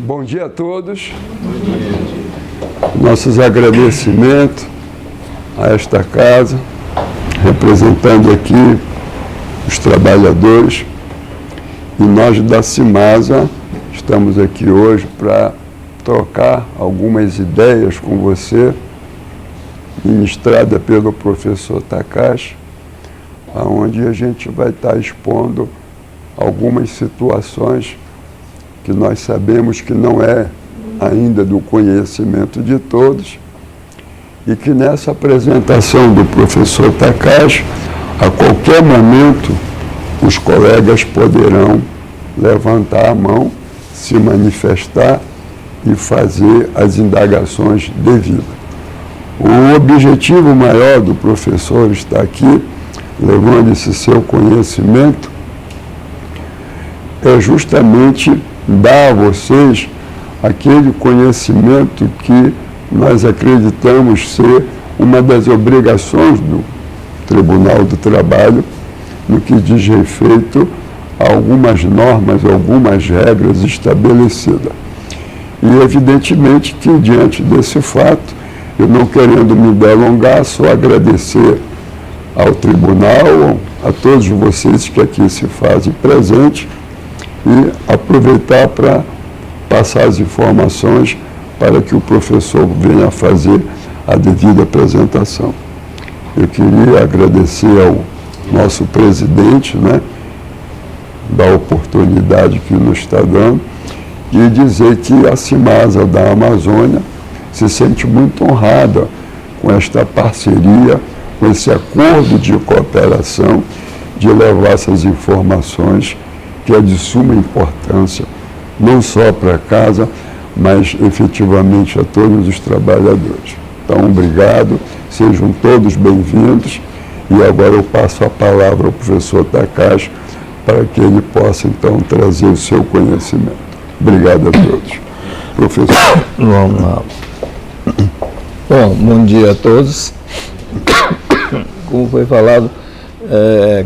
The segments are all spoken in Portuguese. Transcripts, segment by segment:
Bom dia a todos. Nossos agradecimentos a esta casa, representando aqui os trabalhadores. E nós da Cimasa estamos aqui hoje para trocar algumas ideias com você, ministrada pelo professor Takashi, onde a gente vai estar expondo algumas situações que nós sabemos que não é ainda do conhecimento de todos, e que nessa apresentação do professor Takashi, a qualquer momento, os colegas poderão levantar a mão, se manifestar e fazer as indagações devidas. O objetivo maior do professor estar aqui, levando esse seu conhecimento, é justamente dar a vocês aquele conhecimento que nós acreditamos ser uma das obrigações do Tribunal do Trabalho, no que diz respeito a algumas normas, algumas regras estabelecidas. E evidentemente que diante desse fato, eu não querendo me delongar, só agradecer ao Tribunal, a todos vocês que aqui se fazem presente, e aproveitar para passar as informações para que o professor venha fazer a devida apresentação. Eu queria agradecer ao nosso presidente, da oportunidade que nos está dando, e dizer que a Cimasa da Amazônia se sente muito honrada com esta parceria, com esse acordo de cooperação, de levar essas informações que é de suma importância, não só para casa, mas efetivamente a todos os trabalhadores. Então, obrigado, sejam todos bem-vindos, e agora eu passo a palavra ao professor Takashi para que ele possa, então, trazer o seu conhecimento. Obrigado a todos. Professor. Vamos lá. Bom dia a todos. Como foi falado,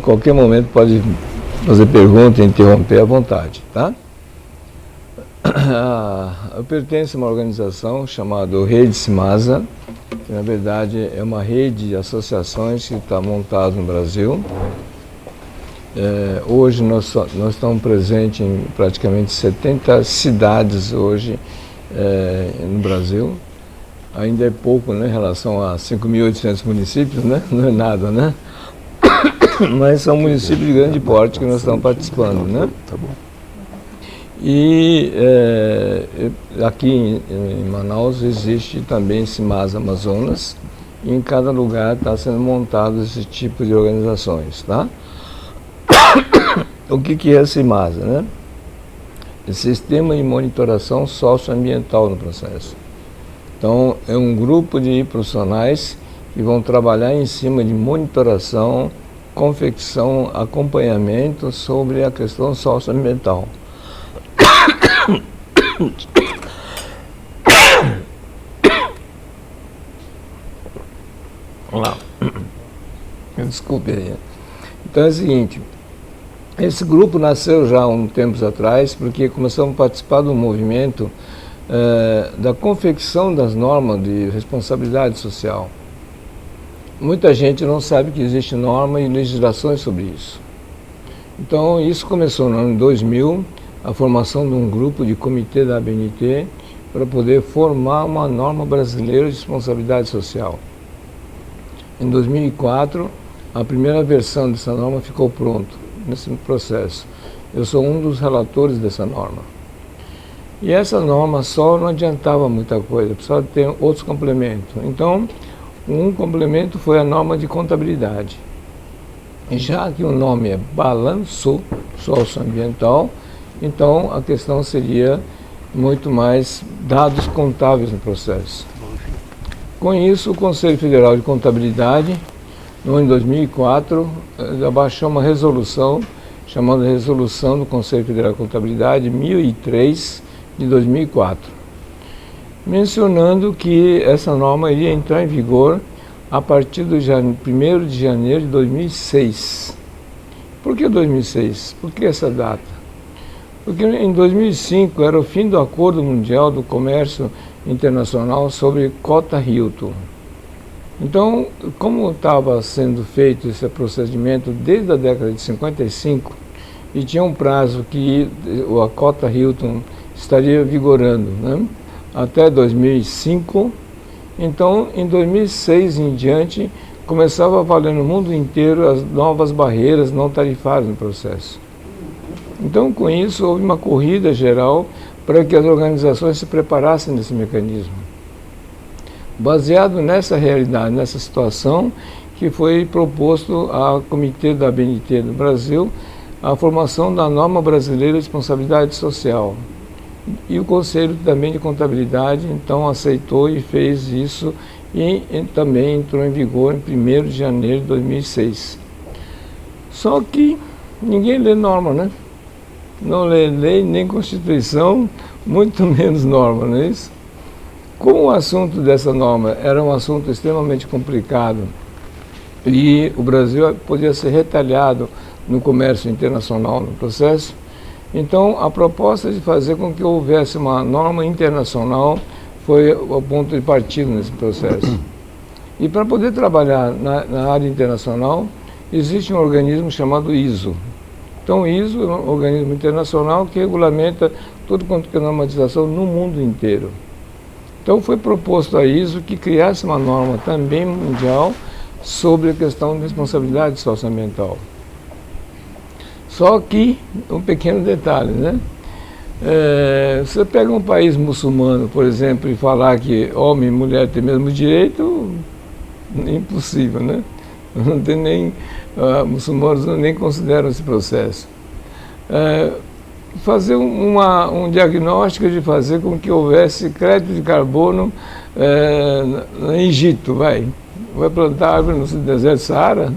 qualquer momento pode fazer pergunta e interromper à vontade, tá? Eu pertenço a uma organização chamada Rede Cimasa, que na verdade é uma rede de associações que está montada no Brasil. Hoje nós estamos presentes em praticamente 70 cidades hoje no Brasil. Ainda é pouco, em relação a 5.800 municípios, não é nada, mas são municípios de grande porte que nós estamos participando, Tá bom. E aqui em Manaus existe também Cimasa Amazonas, e em cada lugar está sendo montado esse tipo de organizações, tá? O que é a Cimasa, É Sistema de Monitoração Socioambiental no processo. Então, é um grupo de profissionais que vão trabalhar em cima de monitoração, confecção, acompanhamento sobre a questão socioambiental. Vamos lá. Desculpe aí. Então é o seguinte, esse grupo nasceu já há uns tempos atrás, porque começamos a participar do movimento da confecção das normas de responsabilidade social. Muita gente não sabe que existe norma e legislações sobre isso. Então isso começou no ano 2000, a formação de um grupo de comitê da ABNT para poder formar uma norma brasileira de responsabilidade social. Em 2004, a primeira versão dessa norma ficou pronta nesse processo. Eu sou um dos relatores dessa norma. E essa norma só não adiantava muita coisa, precisava ter outros complementos. Então, um complemento foi a norma de contabilidade. E já que o nome é balanço socioambiental, então a questão seria muito mais dados contábeis no processo. Com isso, o Conselho Federal de Contabilidade, no ano de 2004, abaixou uma resolução, chamada Resolução do Conselho Federal de Contabilidade 1003 de 2004, mencionando que essa norma iria entrar em vigor a partir do 1º de janeiro de 2006. Por que 2006? Por que essa data? Porque em 2005 era o fim do Acordo Mundial do Comércio Internacional sobre cota Hilton. Então, como estava sendo feito esse procedimento desde a década de 55 e tinha um prazo que a cota Hilton estaria vigorando, né, até 2005, então em 2006 em diante começava a valer no mundo inteiro as novas barreiras não tarifárias no processo. Então, com isso, houve uma corrida geral para que as organizações se preparassem nesse mecanismo. Baseado nessa realidade, nessa situação, que foi proposto ao Comitê da ABNT do Brasil a formação da norma brasileira de responsabilidade social. E o Conselho também de Contabilidade, então, aceitou e fez isso e também entrou em vigor em 1º de janeiro de 2006. Só que ninguém lê norma, né? Não lê lei nem Constituição, muito menos norma, não é isso? Como o assunto dessa norma era um assunto extremamente complicado e o Brasil podia ser retalhado no comércio internacional no processo, então a proposta de fazer com que houvesse uma norma internacional foi o ponto de partida nesse processo. E para poder trabalhar na área internacional, existe um organismo chamado ISO. Então, o ISO é um organismo internacional que regulamenta tudo quanto é normatização no mundo inteiro. Então, foi proposto a ISO que criasse uma norma também mundial sobre a questão de responsabilidade socioambiental. Só que, um pequeno detalhe, né? Você pega um país muçulmano, por exemplo, e falar que homem e mulher têm o mesmo direito, é impossível, né? Não tem nem, muçulmanos nem consideram esse processo. Fazer um diagnóstico de fazer com que houvesse crédito de carbono no Egito, vai plantar árvore no deserto Saara?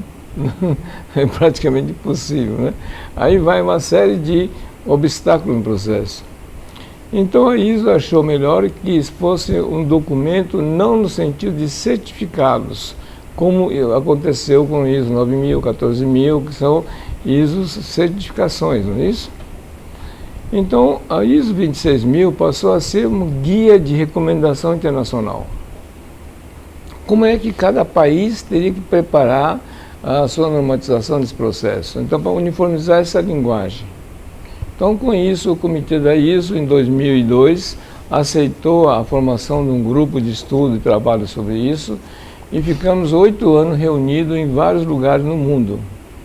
É praticamente impossível, né? Aí vai uma série de obstáculos no processo. Então a ISO achou melhor que fosse um documento não no sentido de certificá-los, como aconteceu com o ISO 9000, 14000, que são ISO certificações, não é isso? Então a ISO 26000 passou a ser um guia de recomendação internacional. Como é que cada país teria que preparar a sua normatização desse processo? Então, para uniformizar essa linguagem. Então, com isso, o Comitê da ISO, em 2002, aceitou a formação de um grupo de estudo e trabalho sobre isso e ficamos 8 anos reunidos em vários lugares no mundo.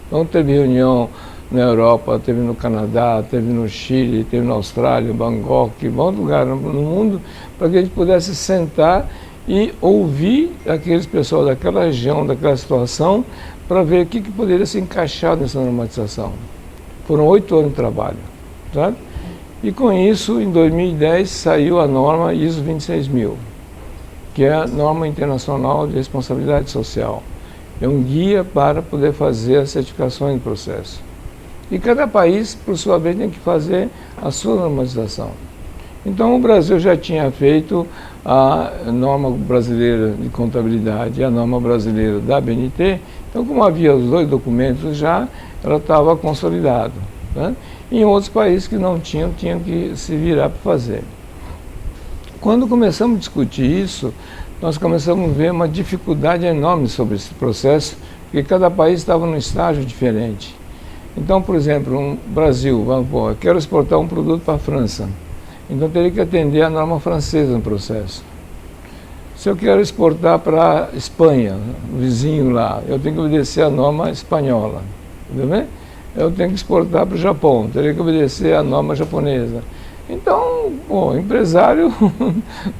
Então, teve reunião na Europa, teve no Canadá, teve no Chile, teve na Austrália, Bangkok, em vários lugares no mundo, para que a gente pudesse sentar e ouvir aqueles pessoal daquela região, daquela situação, para ver o que poderia se encaixar nessa normatização. Foram 8 anos de trabalho. Sabe? E com isso, em 2010, saiu a norma ISO 26000, que é a norma internacional de responsabilidade social. É um guia para poder fazer as certificações do processo. E cada país, por sua vez, tem que fazer a sua normatização. Então, o Brasil já tinha feito a norma brasileira de contabilidade e a norma brasileira da ABNT. Então, como havia os dois documentos já, ela estava consolidada, né? Em outros países que não tinham, tinham que se virar para fazer. Quando começamos a discutir isso, nós começamos a ver uma dificuldade enorme sobre esse processo, porque cada país estava num estágio diferente. Então, por exemplo, um Brasil, vamos pôr, eu quero exportar um produto para a França, então teria que atender a norma francesa no processo. Se eu quero exportar para a Espanha, o vizinho lá, eu tenho que obedecer a norma espanhola, entendeu? Eu tenho que exportar para o Japão, teria que obedecer a norma japonesa. Então, o empresário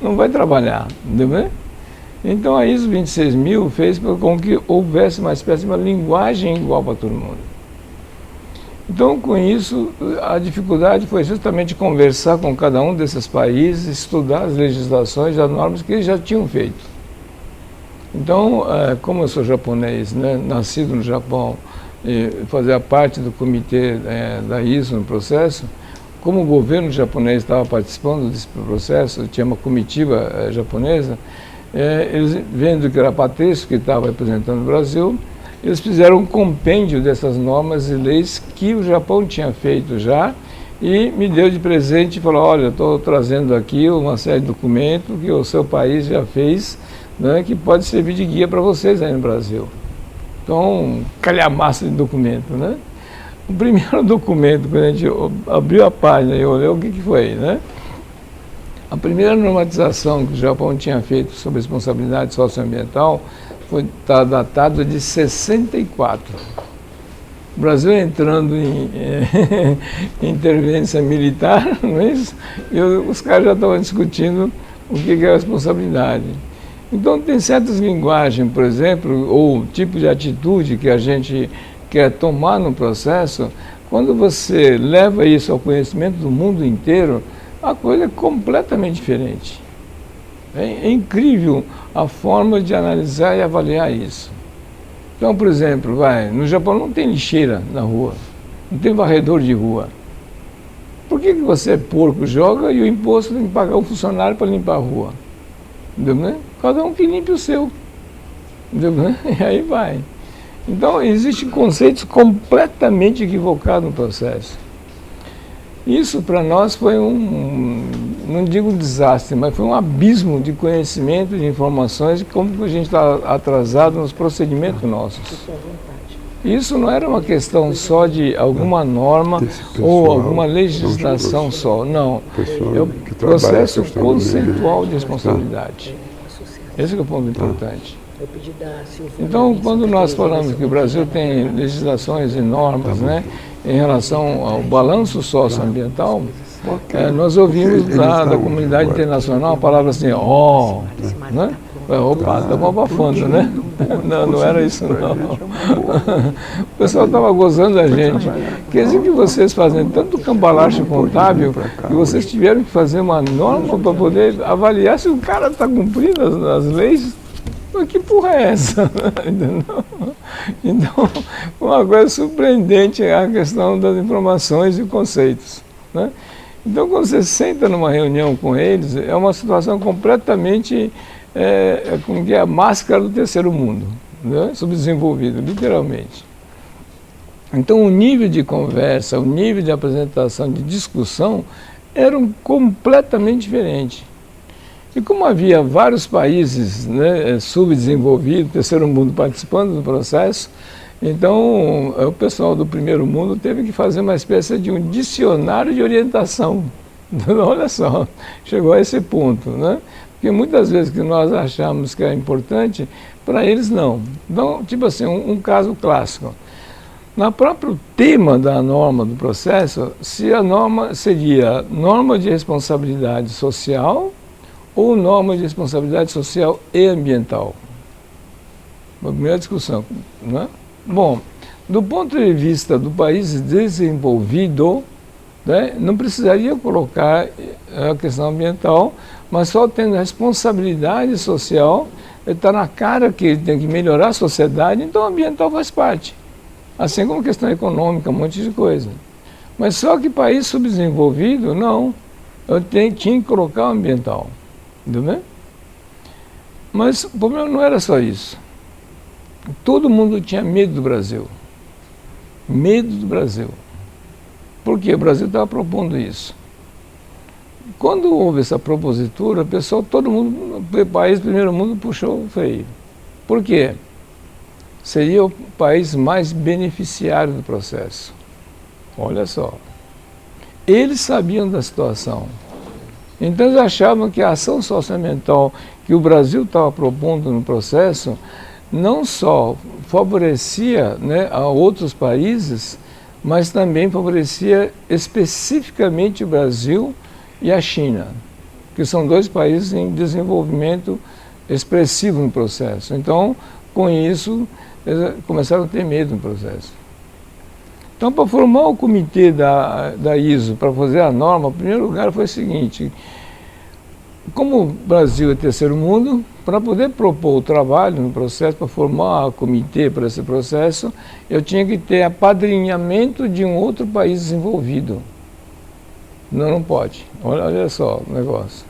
não vai trabalhar, entendeu? Então a ISO 26000 fez com que houvesse uma espécie de uma linguagem igual para todo mundo. Então, com isso, a dificuldade foi justamente conversar com cada um desses países, estudar as legislações, as normas que eles já tinham feito. Então, como eu sou japonês, né, nascido no Japão, e fazia parte do comitê da ISO no processo, como o governo japonês estava participando desse processo, tinha uma comitiva japonesa, eles, vendo que era a Patrício que estava representando o Brasil, eles fizeram um compêndio dessas normas e leis que o Japão tinha feito já e me deu de presente e falou, olha, eu estou trazendo aqui uma série de documentos que o seu país já fez, né, que pode servir de guia para vocês aí no Brasil. Então, calhamaço de documento, né? O primeiro documento, quando a gente abriu a página e olhou, o que foi, né? A primeira normatização que o Japão tinha feito sobre responsabilidade socioambiental está datada de 64. O Brasil entrando em intervenção militar, não é isso? E os caras já estavam discutindo o que é responsabilidade. Então tem certas linguagens, por exemplo, ou tipo de atitude que a gente quer tomar no processo, quando você leva isso ao conhecimento do mundo inteiro, a coisa é completamente diferente. É incrível a forma de analisar e avaliar isso. Então, por exemplo, no Japão não tem lixeira na rua, não tem varredor de rua. Por que você, porco, joga e o imposto tem que pagar o funcionário para limpar a rua? Entendeu, né? Cada um que limpe o seu. Entendeu, né? E aí vai. Então, existem conceitos completamente equivocados no processo. Isso para nós foi não digo desastre, mas foi um abismo de conhecimento, de informações, de como a gente está atrasado nos procedimentos nossos. Isso não era uma questão só de alguma norma ou alguma legislação só, não. É o processo conceitual de responsabilidade. Esse é o ponto importante. Então, quando nós falamos que o Brasil tem legislações e normas, né, em relação ao balanço socioambiental, nós ouvimos da comunidade internacional a palavra assim, né? Opa, estamos abafando, né? Não era isso, não. O pessoal estava gozando da gente. Quer dizer que vocês fazem tanto cambalacho contábil que vocês tiveram que fazer uma norma para poder avaliar se o cara está cumprindo as leis. Mas que porra é essa? Então, uma coisa surpreendente é a questão das informações e conceitos, né? Então, quando você senta numa reunião com eles, é uma situação completamente, como que é a máscara do terceiro mundo, né? Subdesenvolvido, literalmente. Então, o nível de conversa, o nível de apresentação, de discussão, eram completamente diferentes. E como havia vários países, né, subdesenvolvidos, terceiro mundo participando do processo, então o pessoal do primeiro mundo teve que fazer uma espécie de um dicionário de orientação. Olha só, chegou a esse ponto, né? Porque muitas vezes que nós achamos que é importante, para eles não. Então, tipo assim, um caso clássico. No próprio tema da norma do processo, se a norma seria norma de responsabilidade social ou norma de responsabilidade social e ambiental. Uma primeira discussão, né? Bom, do ponto de vista do país desenvolvido, né, não precisaria colocar a questão ambiental, mas só tendo responsabilidade social, está na cara que ele tem que melhorar a sociedade, então o ambiental faz parte. Assim como questão econômica, um monte de coisa. Mas só que país subdesenvolvido, não. Eu tinha que colocar o ambiental. Entendeu? Mas o problema não era só isso. Todo mundo tinha medo do Brasil. Medo do Brasil. Por quê? O Brasil estava propondo isso. Quando houve essa propositura, o pessoal, todo mundo, o país primeiro mundo puxou o freio. Por quê? Seria o país mais beneficiário do processo. Olha só. Eles sabiam da situação. Então eles achavam que a ação socioambiental que o Brasil estava propondo no processo não só favorecia, né, a outros países, mas também favorecia especificamente o Brasil e a China, que são dois países em desenvolvimento expressivo no processo. Então, com isso, eles começaram a ter medo no processo. Então, para formar o comitê da ISO, para fazer a norma, o primeiro lugar foi o seguinte: como o Brasil é terceiro mundo, para poder propor o trabalho no processo, para formar o comitê para esse processo, eu tinha que ter apadrinhamento de um outro país desenvolvido. Não pode. Olha só o negócio.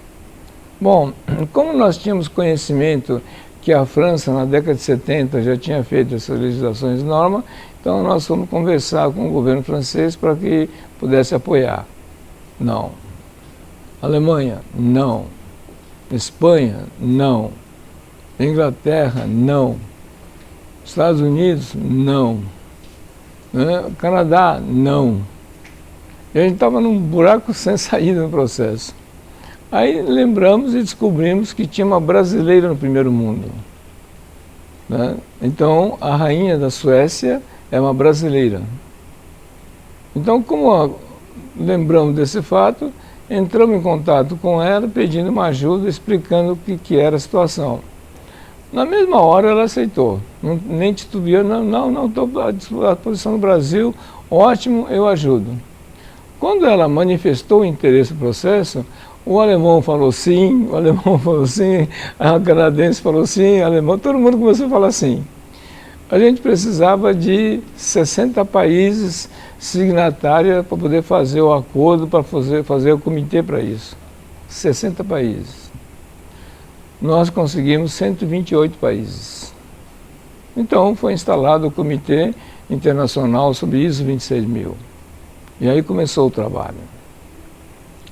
Bom, como nós tínhamos conhecimento que a França, na década de 70, já tinha feito essas legislações de norma, então nós fomos conversar com o governo francês para que pudesse apoiar. Não. Alemanha? Não. Espanha? Não. Inglaterra? Não. Estados Unidos? Não. Canadá? Não. E a gente estava num buraco sem saída no processo. Aí lembramos e descobrimos que tinha uma brasileira no primeiro mundo. Então, a rainha da Suécia é uma brasileira. Então, como lembramos desse fato, entramos em contato com ela, pedindo uma ajuda, explicando o que era a situação. Na mesma hora ela aceitou, nem titubeou, não, estou à disposição do Brasil, ótimo, eu ajudo. Quando ela manifestou o interesse no processo, o alemão falou sim, a canadense falou sim, o alemão, todo mundo começou a falar sim. A gente precisava de 60 países signatários para poder fazer o acordo, para fazer o comitê para isso. 60 países. Nós conseguimos 128 países. Então foi instalado o Comitê Internacional sobre ISO 26000. E aí começou o trabalho.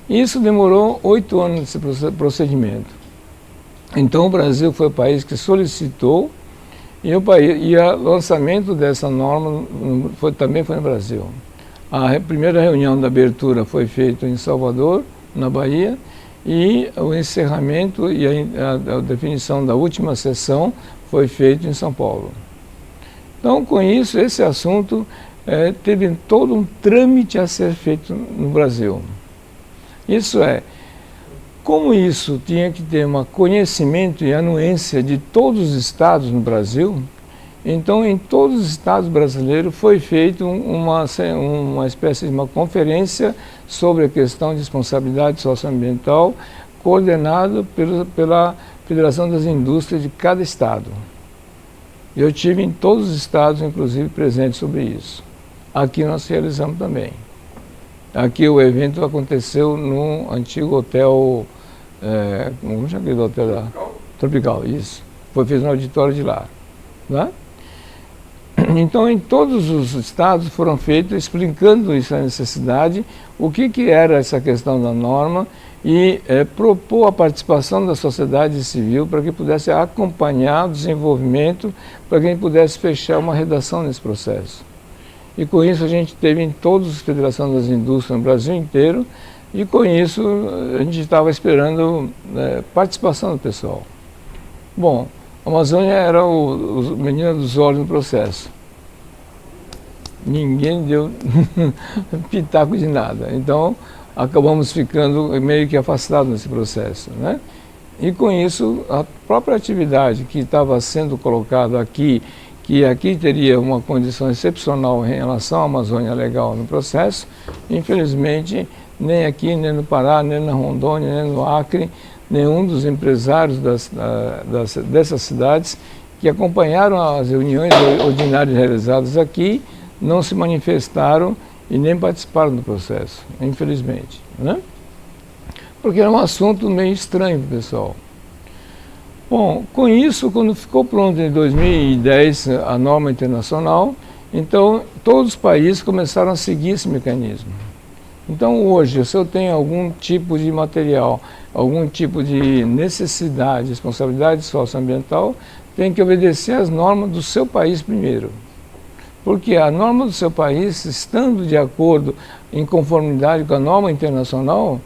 Isso demorou 8 anos desse procedimento. Então o Brasil foi o país que solicitou e o lançamento dessa norma também foi no Brasil. A primeira reunião da abertura foi feita em Salvador, na Bahia, e o encerramento e a definição da última sessão foi feito em São Paulo. Então, com isso, esse assunto teve todo um trâmite a ser feito no Brasil. Isso é, como isso tinha que ter um conhecimento e anuência de todos os estados no Brasil, então em todos os estados brasileiros foi feita uma espécie de uma conferência sobre a questão de responsabilidade socioambiental, coordenada pela Federação das Indústrias de cada estado. Eu tive em todos os estados, inclusive, presente sobre isso. Aqui nós realizamos também. Aqui o evento aconteceu no antigo hotel, como chama aquele hotel lá? Tropical, isso. Foi feito no auditório de lá. Né? Então, em todos os estados foram feitos explicando essa necessidade, o que era essa questão da norma e propor a participação da sociedade civil para que pudesse acompanhar o desenvolvimento, para que a gente pudesse fechar uma redação nesse processo. E com isso a gente teve em todas as federações das indústrias no Brasil inteiro, e com isso a gente estava esperando participação do pessoal. Bom, a Amazônia era o menino dos olhos no processo. Ninguém deu pitaco de nada. Então, acabamos ficando meio que afastados nesse processo, né? E com isso, a própria atividade que estava sendo colocada aqui, que aqui teria uma condição excepcional em relação à Amazônia Legal no processo, infelizmente, nem aqui, nem no Pará, nem na Rondônia, nem no Acre, nenhum dos empresários dessas cidades que acompanharam as reuniões ordinárias realizadas aqui não se manifestaram e nem participaram do processo, infelizmente, né? Porque era um assunto meio estranho para o pessoal. Bom, com isso, quando ficou pronto em 2010 a norma internacional, então todos os países começaram a seguir esse mecanismo. Então hoje, se eu tenho algum tipo de material, algum tipo de necessidade, responsabilidade socioambiental, tem que obedecer às normas do seu país primeiro. Porque a norma do seu país, estando de acordo, em conformidade com a norma internacional,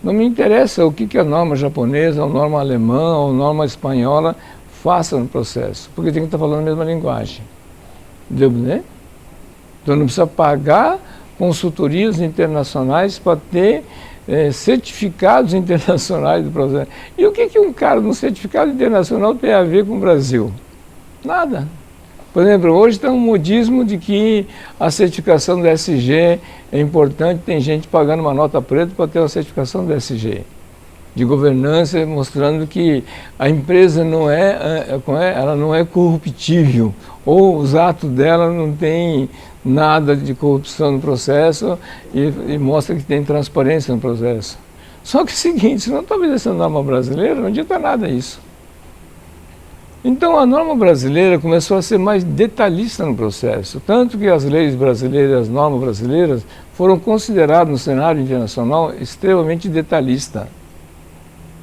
não me interessa o que a norma japonesa, a norma alemã, ou a norma espanhola faça no processo, porque tem que estar falando a mesma linguagem. Deu, né? Então não precisa pagar consultorias internacionais para ter certificados internacionais do processo. E o que um cara de um certificado internacional tem a ver com o Brasil? Nada. Por exemplo, hoje tem um modismo de que a certificação do SG é importante, tem gente pagando uma nota preta para ter uma certificação do SG, de governança, mostrando que a empresa ela não é corruptível, ou os atos dela não tem nada de corrupção no processo e mostra que tem transparência no processo. Só que é o seguinte, se não está obedecendo a norma brasileira, não adianta nada isso. Então a norma brasileira começou a ser mais detalhista no processo, tanto que as leis brasileiras, as normas brasileiras, foram consideradas no cenário internacional extremamente detalhista,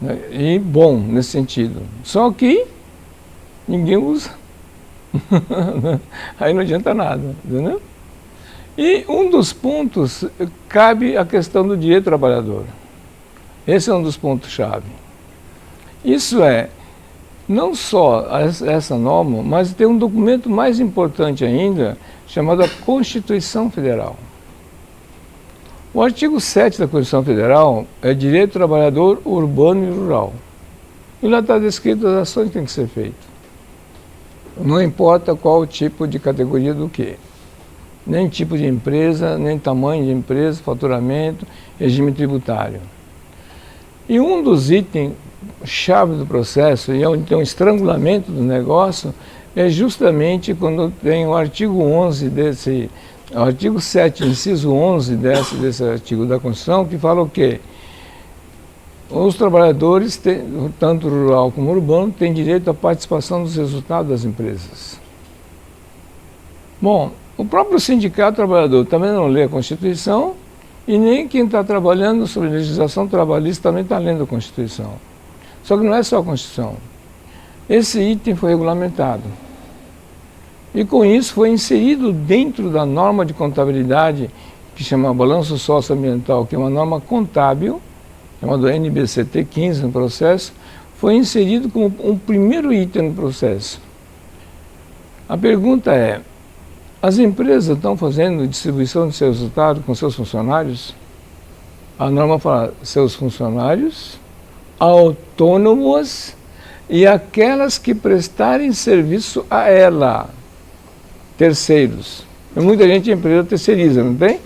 né? E bom nesse sentido. Só que ninguém usa. Aí não adianta nada, entendeu? E um dos pontos cabe a questão do direito do trabalhador. Esse é um dos pontos-chave. Isso é, não só essa norma, mas tem um documento mais importante ainda, chamado a Constituição Federal. O artigo 7 da Constituição Federal é Direito do Trabalhador Urbano e Rural. E lá está descrito as ações que têm que ser feitas. Não importa qual tipo de categoria do quê. Nem tipo de empresa, nem tamanho de empresa, faturamento, regime tributário. E um dos itens chave do processo, e é onde tem um estrangulamento do negócio, é justamente quando tem o artigo 11 desse, o artigo 7, inciso 11 desse artigo da Constituição, que fala o quê? Os trabalhadores, tanto rural como urbano, têm direito à participação dos resultados das empresas. Bom, o próprio sindicato trabalhador também não lê a Constituição e nem quem está trabalhando sobre legislação trabalhista também está lendo a Constituição. Só que não é só a Constituição. Esse item foi regulamentado. E com isso foi inserido dentro da norma de contabilidade que chama Balanço Socioambiental, que é uma norma contábil, chamado NBCT 15 no processo, foi inserido como um primeiro item no processo. A pergunta é, as empresas estão fazendo distribuição de seus resultados com seus funcionários? A norma fala, seus funcionários, autônomos e aquelas que prestarem serviço a ela, terceiros. Muita gente a empresa terceiriza, não tem?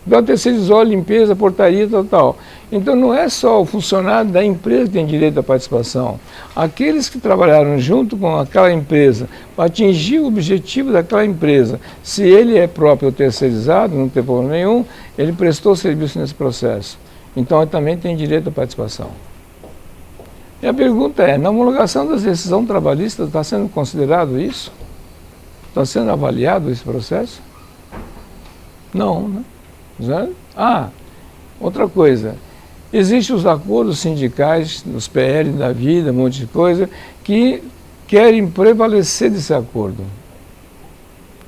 Então terceirizou a limpeza, portaria, tal. Então não é só o funcionário da empresa que tem direito à participação. Aqueles que trabalharam junto com aquela empresa para atingir o objetivo daquela empresa, se ele é próprio ou terceirizado, não tem problema nenhum, ele prestou serviço nesse processo. Então ele também tem direito à participação. E a pergunta é, na homologação da decisão trabalhista está sendo considerado isso? Está sendo avaliado esse processo? Não, né? Outra coisa, existem os acordos sindicais, os PL da vida, um monte de coisa, que querem prevalecer desse acordo.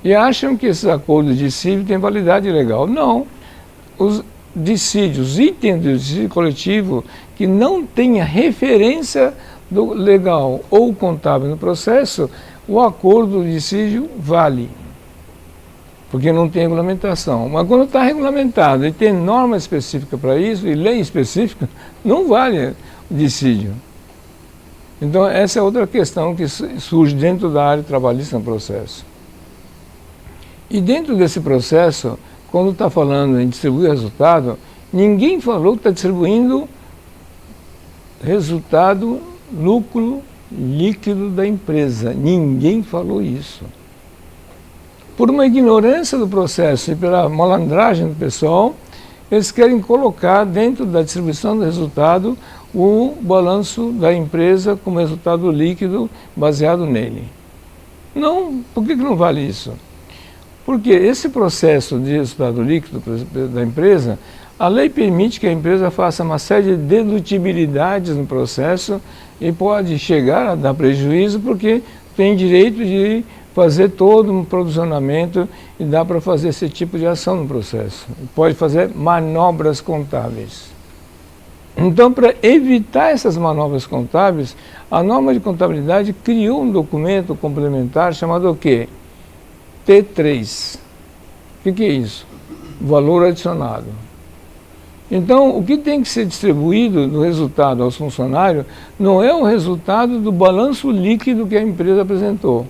E acham que esses acordos de dissídio têm validade legal. Não. Os dissídios, itens do dissídio coletivo que não tenha referência do legal ou contábil no processo, o acordo de dissídio vale. Porque não tem regulamentação. Mas quando está regulamentado e tem norma específica para isso, e lei específica, não vale o dissídio. Então essa é outra questão que surge dentro da área trabalhista no processo. E dentro desse processo, quando está falando em distribuir resultado, ninguém falou que está distribuindo resultado, lucro líquido da empresa. Ninguém falou isso. Por uma ignorância do processo e pela malandragem do pessoal, eles querem colocar dentro da distribuição do resultado o balanço da empresa como resultado líquido baseado nele. Não, por que não vale isso? Porque esse processo de resultado líquido da empresa, a lei permite que a empresa faça uma série de dedutibilidades no processo e pode chegar a dar prejuízo porque tem direito de fazer todo um provisionamento e dá para fazer esse tipo de ação no processo. Pode fazer manobras contábeis. Então, para evitar essas manobras contábeis, a norma de contabilidade criou um documento complementar chamado o quê? T3. O que é isso? Valor adicionado. Então, o que tem que ser distribuído do resultado aos funcionários não é o resultado do balanço líquido que a empresa apresentou,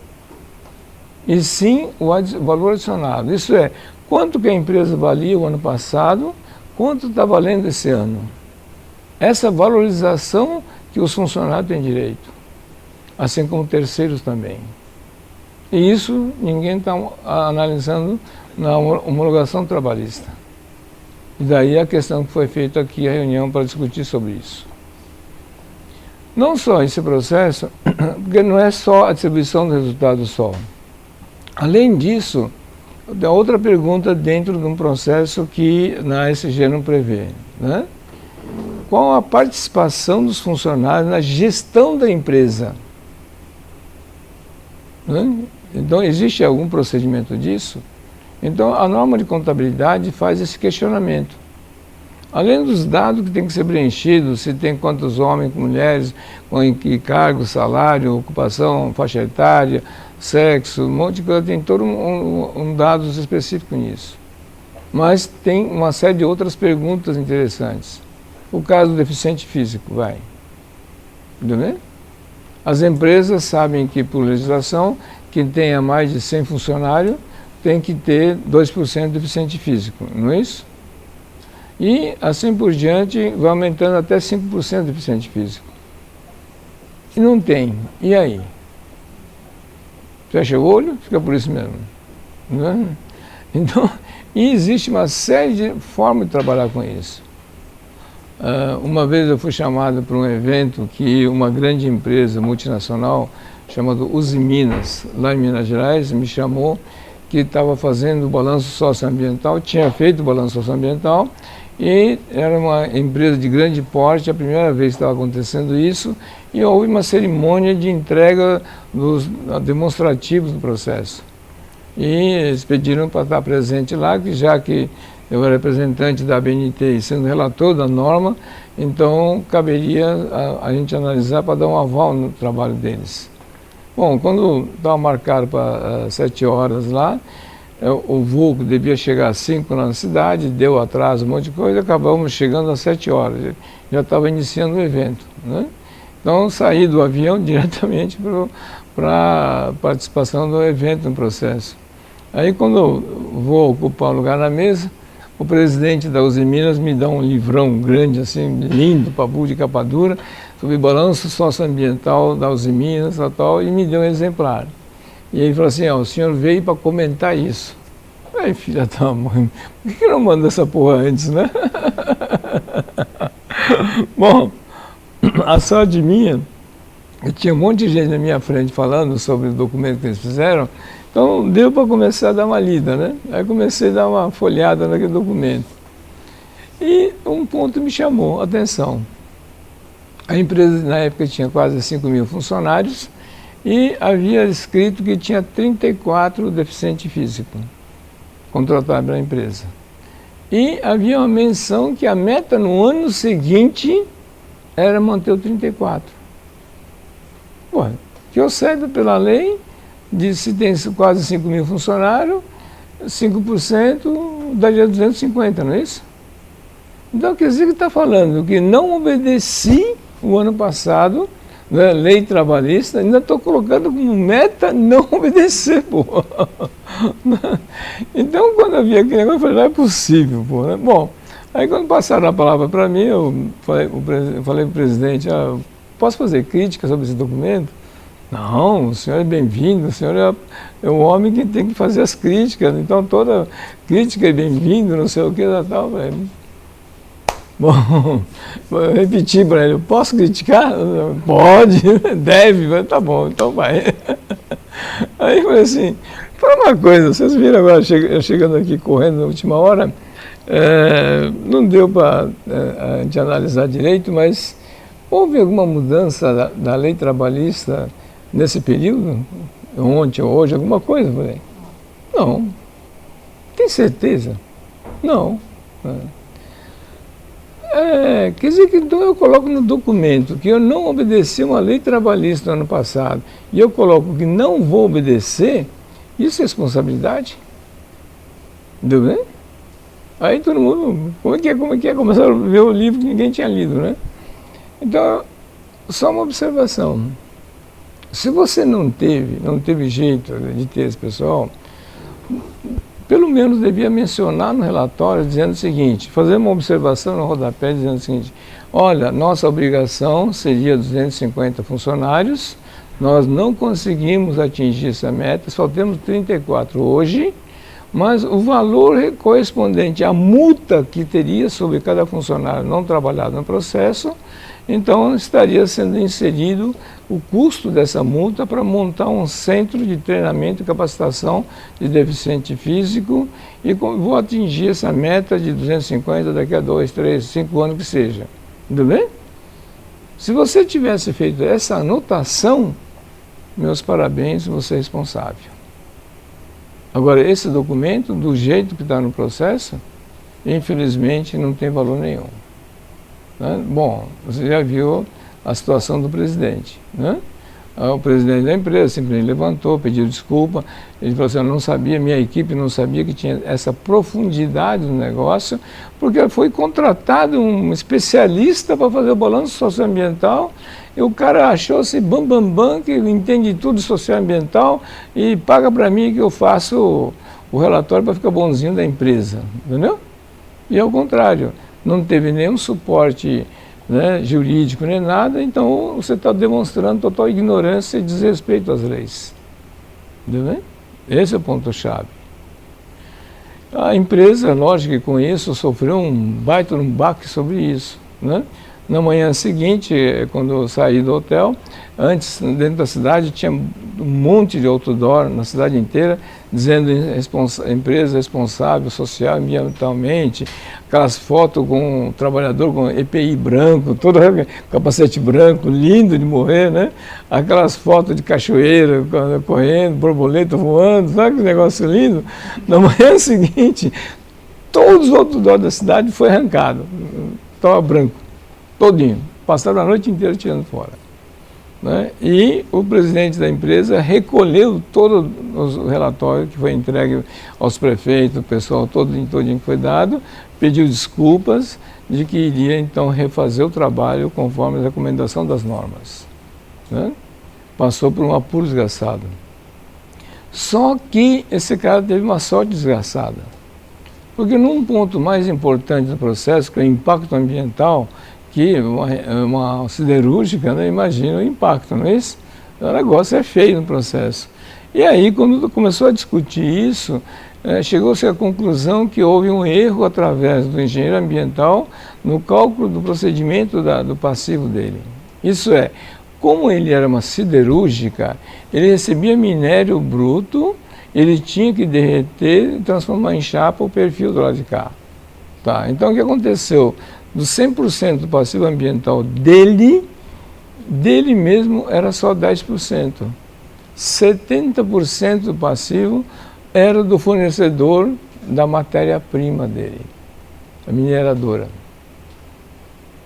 e sim o valor adicionado. Isso é, quanto que a empresa valia o ano passado, quanto está valendo esse ano. Essa valorização que os funcionários têm direito, assim como terceiros também. E isso ninguém está analisando na homologação trabalhista. E daí a questão que foi feita aqui, a reunião para discutir sobre isso. Não só esse processo, porque não é só a distribuição do resultado só. Além disso, tem outra pergunta dentro de um processo que na ESG não prevê, né? Qual a participação dos funcionários na gestão da empresa? Né? Então, existe algum procedimento disso? Então, a norma de contabilidade faz esse questionamento. Além dos dados que tem que ser preenchidos, se tem quantos homens, mulheres, em que cargo, salário, ocupação, faixa etária, sexo, um monte de coisa, tem todo um dados específico nisso. Mas tem uma série de outras perguntas interessantes. O caso do deficiente físico, vai. Entendeu? As empresas sabem que, por legislação, quem tenha mais de 100 funcionários tem que ter 2% de deficiente físico, não é isso? E, assim por diante, vai aumentando até 5% de deficiente físico. E não tem. E aí? Fecha o olho, fica por isso mesmo. Não é? Então, e existe uma série de formas de trabalhar com isso. Uma vez eu fui chamado para um evento que uma grande empresa multinacional, chamada Usiminas, lá em Minas Gerais, me chamou, que estava fazendo o balanço socioambiental, tinha feito o balanço socioambiental, e era uma empresa de grande porte, a primeira vez que estava acontecendo isso, e houve uma cerimônia de entrega dos demonstrativos do processo. E eles pediram para estar presente lá, que já que eu era representante da ABNT e sendo relator da norma, então caberia a gente analisar para dar um aval no trabalho deles. Bom, quando estava marcado para 7 horas lá, o voo que devia chegar às 5 na cidade, deu atraso, um monte de coisa, acabamos chegando às 7 horas, já estava iniciando o evento, né? Então saí do avião diretamente para a participação do evento no processo. Aí quando eu vou ocupar um lugar na mesa, o presidente da Usiminas me dá um livrão grande, assim, lindo, papu de capa dura, sobre balanço socioambiental da Usiminas e me deu um exemplar. E ele falou assim, o senhor veio para comentar isso. Aí, filha da mãe, por que não manda essa porra antes, né? Bom, a sorte minha, eu tinha um monte de gente na minha frente falando sobre o documento que eles fizeram, então deu para começar a dar uma lida, né? Aí comecei a dar uma folhada naquele documento. E um ponto me chamou a atenção. A empresa, na época, tinha quase 5.000 funcionários, e havia escrito que tinha 34 deficientes físicos contratados pela empresa. E havia uma menção que a meta no ano seguinte era manter o 34. Pô, que eu cedo pela lei, de se tem quase 5.000 funcionários, 5% daria 250, não é isso? Então, quer dizer que está falando que não obedeci o ano passado, né, lei trabalhista, ainda estou colocando como meta não obedecer, pô. Então, quando eu vi aquele negócio, eu falei, não é possível, pô. Né? Bom, aí quando passaram a palavra para mim, eu falei para o presidente, posso fazer crítica sobre esse documento? Não, o senhor é bem-vindo, o senhor é o homem que tem que fazer as críticas, então toda crítica é bem-vindo, não sei o que, tal, velho. Bom, vou repetir para ele, posso criticar? Pode, deve, mas tá bom, então vai. Aí foi assim, fala uma coisa, vocês viram agora, eu chegando aqui correndo na última hora, não deu para a gente analisar direito, mas houve alguma mudança da lei trabalhista nesse período? Ontem ou hoje, alguma coisa? Falei, não. Tem certeza? Não. Quer dizer que então eu coloco no documento que eu não obedeci uma lei trabalhista no ano passado e eu coloco que não vou obedecer, isso é responsabilidade? Entendeu bem? Aí todo mundo, como é que é? Começaram a ver o livro que ninguém tinha lido, né? Então, só uma observação. Se você não teve jeito de ter esse pessoal, pelo menos devia mencionar no relatório dizendo o seguinte, fazer uma observação no rodapé dizendo o seguinte, olha, nossa obrigação seria 250 funcionários, nós não conseguimos atingir essa meta, só temos 34 hoje, mas o valor correspondente à multa que teria sobre cada funcionário não trabalhado no processo, então estaria sendo inserido o custo dessa multa para montar um centro de treinamento e capacitação de deficiente físico e vou atingir essa meta de 250 daqui a 2, 3, 5 anos que seja. Tudo bem? Se você tivesse feito essa anotação, meus parabéns, você é responsável. Agora, esse documento, do jeito que está no processo, infelizmente não tem valor nenhum. Né? Bom, você já viu a situação do presidente, né? O presidente da empresa simplesmente levantou, pediu desculpa, ele falou assim, eu não sabia, minha equipe não sabia que tinha essa profundidade no negócio, porque foi contratado um especialista para fazer o balanço socioambiental, e o cara achou-se bam, que entende tudo socioambiental e paga para mim que eu faço o relatório para ficar bonzinho da empresa, entendeu? E ao contrário, não teve nenhum suporte, né, jurídico nem nada, então você está demonstrando total ignorância e desrespeito às leis. Entendeu? Esse é o ponto-chave. A empresa, lógico que com isso, sofreu um baita baque sobre isso, né? Na manhã seguinte, quando eu saí do hotel, antes, dentro da cidade, tinha um monte de outdoor na cidade inteira, dizendo empresa responsável social e ambientalmente, aquelas fotos com um trabalhador com EPI branco, todo capacete branco, lindo de morrer, né? Aquelas fotos de cachoeira correndo, borboleta voando, sabe que negócio lindo? Na manhã seguinte, todos os outdoors da cidade foi arrancado, estava branco. Todinho, passaram a noite inteira tirando fora. Né? E o presidente da empresa recolheu todos os relatórios que foi entregue aos prefeitos, o pessoal todinho que foi dado, pediu desculpas de que iria então refazer o trabalho conforme a recomendação das normas. Né? Passou por um apuro desgraçado. Só que esse cara teve uma sorte desgraçada. Porque num ponto mais importante do processo, que é o impacto ambiental, que uma siderúrgica, né, imagina o impacto, não é isso? O negócio é feio no processo. E aí, quando começou a discutir isso, chegou-se à conclusão que houve um erro através do engenheiro ambiental no cálculo do procedimento do passivo dele. Isso é, como ele era uma siderúrgica, ele recebia minério bruto, ele tinha que derreter e transformar em chapa o perfil do lado de cá. Tá, então o que aconteceu? Do 100% do passivo ambiental dele mesmo era só 10%. 70% do passivo era do fornecedor da matéria-prima dele, a mineradora.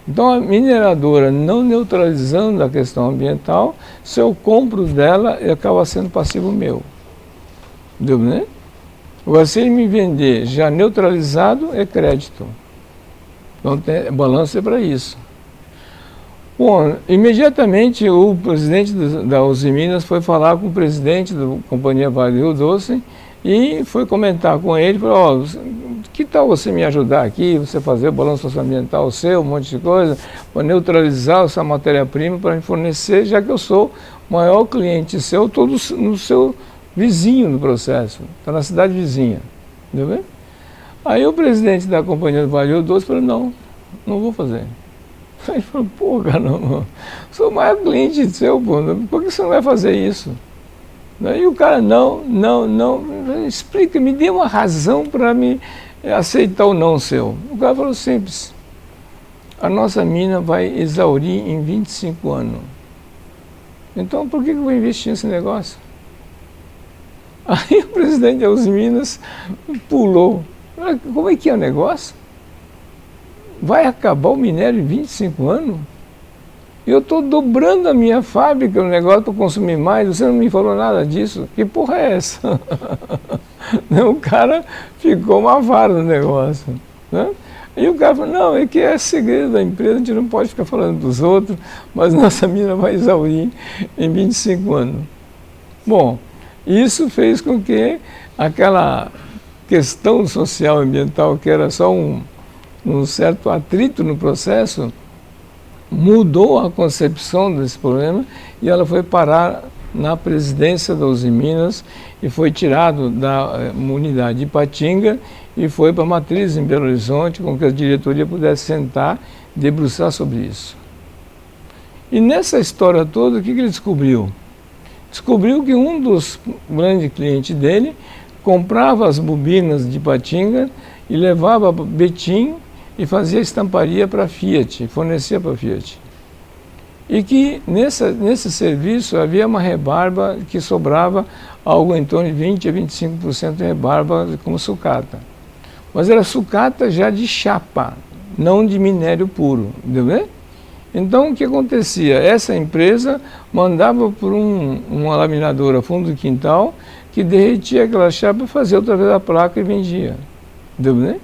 Então a mineradora não neutralizando a questão ambiental, se eu compro dela, acaba sendo passivo meu. Entendeu, né? Agora, se ele me vender já neutralizado, é crédito. Então, balanço é para isso. Bom, imediatamente o presidente da Uzi Minas foi falar com o presidente da companhia Vale do Rio Doce e foi comentar com ele, falou, que tal você me ajudar aqui, você fazer o balanço socioambiental seu, um monte de coisa, para neutralizar essa matéria-prima para me fornecer, já que eu sou o maior cliente seu, todo no seu vizinho no processo, está na cidade vizinha, entendeu? Aí o presidente da companhia do Vale do Rio Doce falou, não vou fazer. Aí ele falou, pô, cara, não, sou o maior cliente seu, pô, por que você não vai fazer isso? Aí o cara, não, explica, me dê uma razão para me aceitar o não seu. O cara falou simples, a nossa mina vai exaurir em 25 anos. Então por que eu vou investir nesse negócio? Aí o presidente da Uzi Minas pulou. Como é que é o negócio? Vai acabar o minério em 25 anos? Eu estou dobrando a minha fábrica, o negócio para consumir mais, você não me falou nada disso. Que porra é essa? O cara ficou uma vara no negócio. Né? E o cara falou, não, é que é segredo da empresa, a gente não pode ficar falando dos outros, mas nossa mina vai exaurir em 25 anos. Bom, isso fez com que aquela questão social e ambiental, que era só um certo atrito no processo, mudou a concepção desse problema e ela foi parar na presidência da Uzi Minas e foi tirado da unidade de Ipatinga e foi para a matriz em Belo Horizonte, com que a diretoria pudesse sentar e debruçar sobre isso. E nessa história toda, o que ele descobriu? Descobriu que um dos grandes clientes dele comprava as bobinas de Ipatinga e levava para Betim e fazia estamparia para a Fiat, fornecia para a Fiat. E que nesse serviço havia uma rebarba que sobrava algo em torno de 20% a 25% de rebarba como sucata. Mas era sucata já de chapa, não de minério puro, entendeu? Então o que acontecia? Essa empresa mandava por uma laminadora fundo do quintal que derretia aquela chapa e fazia outra vez a placa e vendia. Entendeu?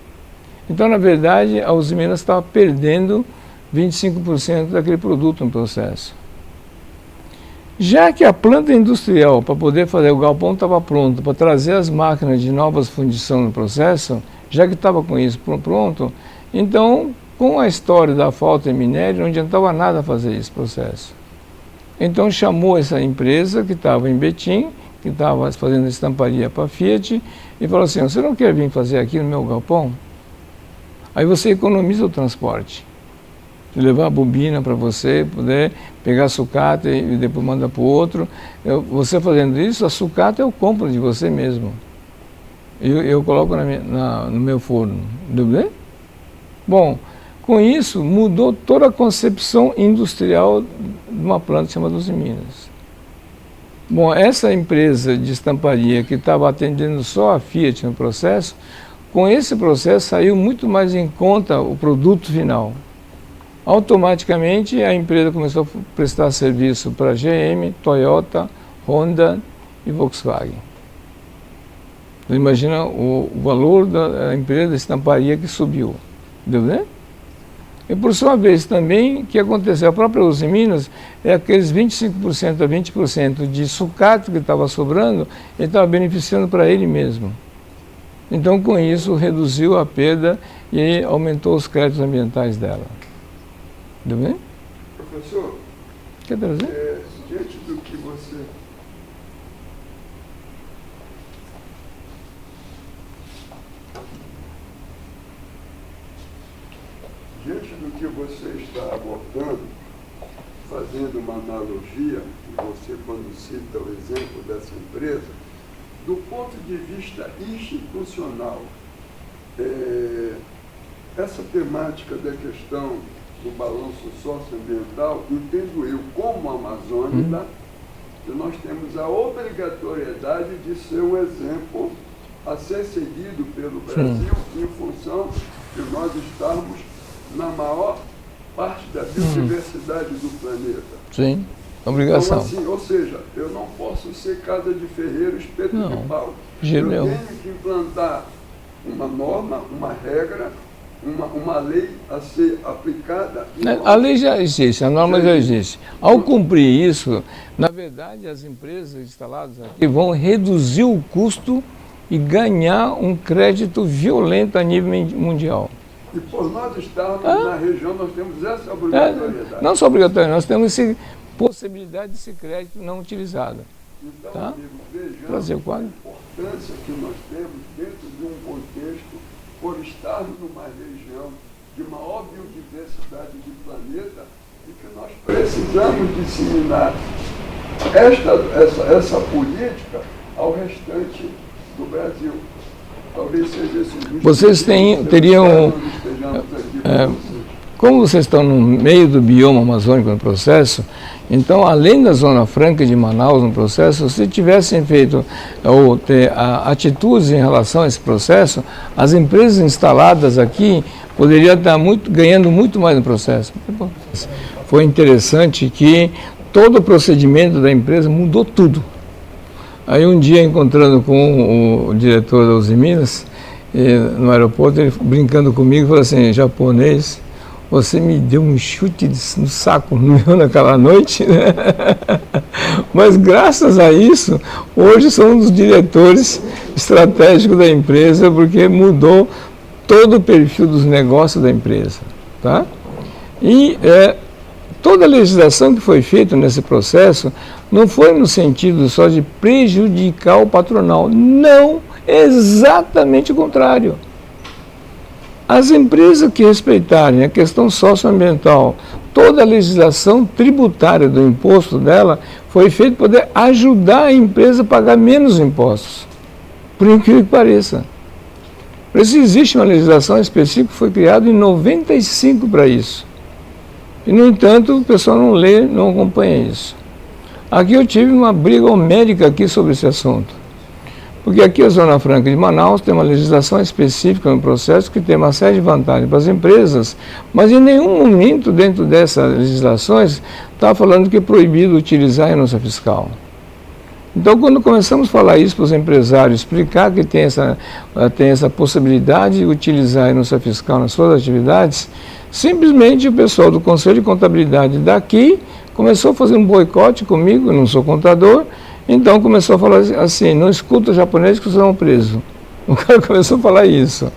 Então, na verdade, a Usiminas estava perdendo 25% daquele produto no processo. Já que a planta industrial, para poder fazer o galpão, estava pronto, para trazer as máquinas de novas fundição no processo, já que estava com isso pronto, então, com a história da falta de minério, não adiantava nada fazer esse processo. Então, chamou essa empresa que estava em Betim, que estava fazendo estamparia para a Fiat, e falou assim, você não quer vir fazer aqui no meu galpão? Aí você economiza o transporte. De levar a bobina para você, poder pegar a sucata e depois mandar para o outro. Você fazendo isso, a sucata eu compro de você mesmo. Eu coloco no meu forno. Entendeu? Bom, com isso mudou toda a concepção industrial de uma planta chamada Usiminas. Bom, essa empresa de estamparia que estava atendendo só a Fiat no processo, com esse processo saiu muito mais em conta o produto final. Automaticamente a empresa começou a prestar serviço para GM, Toyota, Honda e Volkswagen. Então, imagina o valor da empresa de estamparia que subiu. Entendeu? E por sua vez também, o que aconteceu? A própria Usiminas é aqueles 25% a 20% de sucata que estava sobrando, ele estava beneficiando para ele mesmo. Então, com isso, reduziu a perda e aumentou os créditos ambientais dela. Tudo bem? Professor, quer trazer? Diante do que você... Diante do que você está abordando, fazendo uma analogia, você quando cita o exemplo dessa empresa, do ponto de vista institucional, essa temática da questão do balanço socioambiental, entendo eu como amazônica, que nós temos a obrigatoriedade de ser um exemplo a ser seguido pelo Brasil em função de nós estarmos na maior parte da biodiversidade do planeta. Sim, obrigação. Então, assim, ou seja, eu não posso ser casa de ferreiro, espeto de pau. Eu tenho que implantar uma norma, uma regra, uma lei a ser aplicada. A lei já existe, a norma já existe. Ao cumprir isso, na verdade, as empresas instaladas aqui vão reduzir o custo e ganhar um crédito violento a nível mundial. E por nós estarmos na região, nós temos essa obrigatoriedade. Não só obrigatoriedade, nós temos essa possibilidade desse crédito não utilizado. Então, tá? amigo, vejamos Trazer o quadro. a importância que nós temos dentro de um contexto, por estarmos numa região de maior biodiversidade do planeta, e que nós precisamos disseminar essa política ao restante do Brasil. Talvez seja esse vocês teriam, como vocês estão no meio do bioma amazônico no processo, então além da Zona Franca de Manaus no processo, se tivessem feito ou ter atitudes em relação a esse processo, as empresas instaladas aqui poderiam estar ganhando muito mais no processo. Foi interessante que todo o procedimento da empresa mudou tudo. Aí um dia, encontrando com o diretor da Usiminas, no aeroporto, ele brincando comigo, falou assim, japonês, você me deu um chute no saco meu naquela noite, né? Mas graças a isso, hoje sou um dos diretores estratégicos da empresa, porque mudou todo o perfil dos negócios da empresa. Tá? E toda a legislação que foi feita nesse processo não foi no sentido só de prejudicar o patronal. Não, exatamente o contrário. As empresas que respeitarem a questão socioambiental toda a legislação tributária do imposto dela foi feita para poder ajudar a empresa a pagar menos impostos, por incrível que pareça. Por isso existe uma legislação específica que foi criada em 95 para isso. E, no entanto, o pessoal não lê, não acompanha isso. Aqui eu tive uma briga homérica aqui sobre esse assunto. Porque aqui a Zona Franca de Manaus tem uma legislação específica no processo que tem uma série de vantagens para as empresas, mas em nenhum momento dentro dessas legislações está falando que é proibido utilizar a renúncia fiscal. Então, quando começamos a falar isso para os empresários, explicar que tem essa possibilidade de utilizar a renúncia fiscal nas suas atividades, simplesmente o pessoal do Conselho de Contabilidade daqui começou a fazer um boicote comigo, eu não sou contador, então começou a falar assim, não escuta japonês que vocês vão preso. O cara começou a falar isso.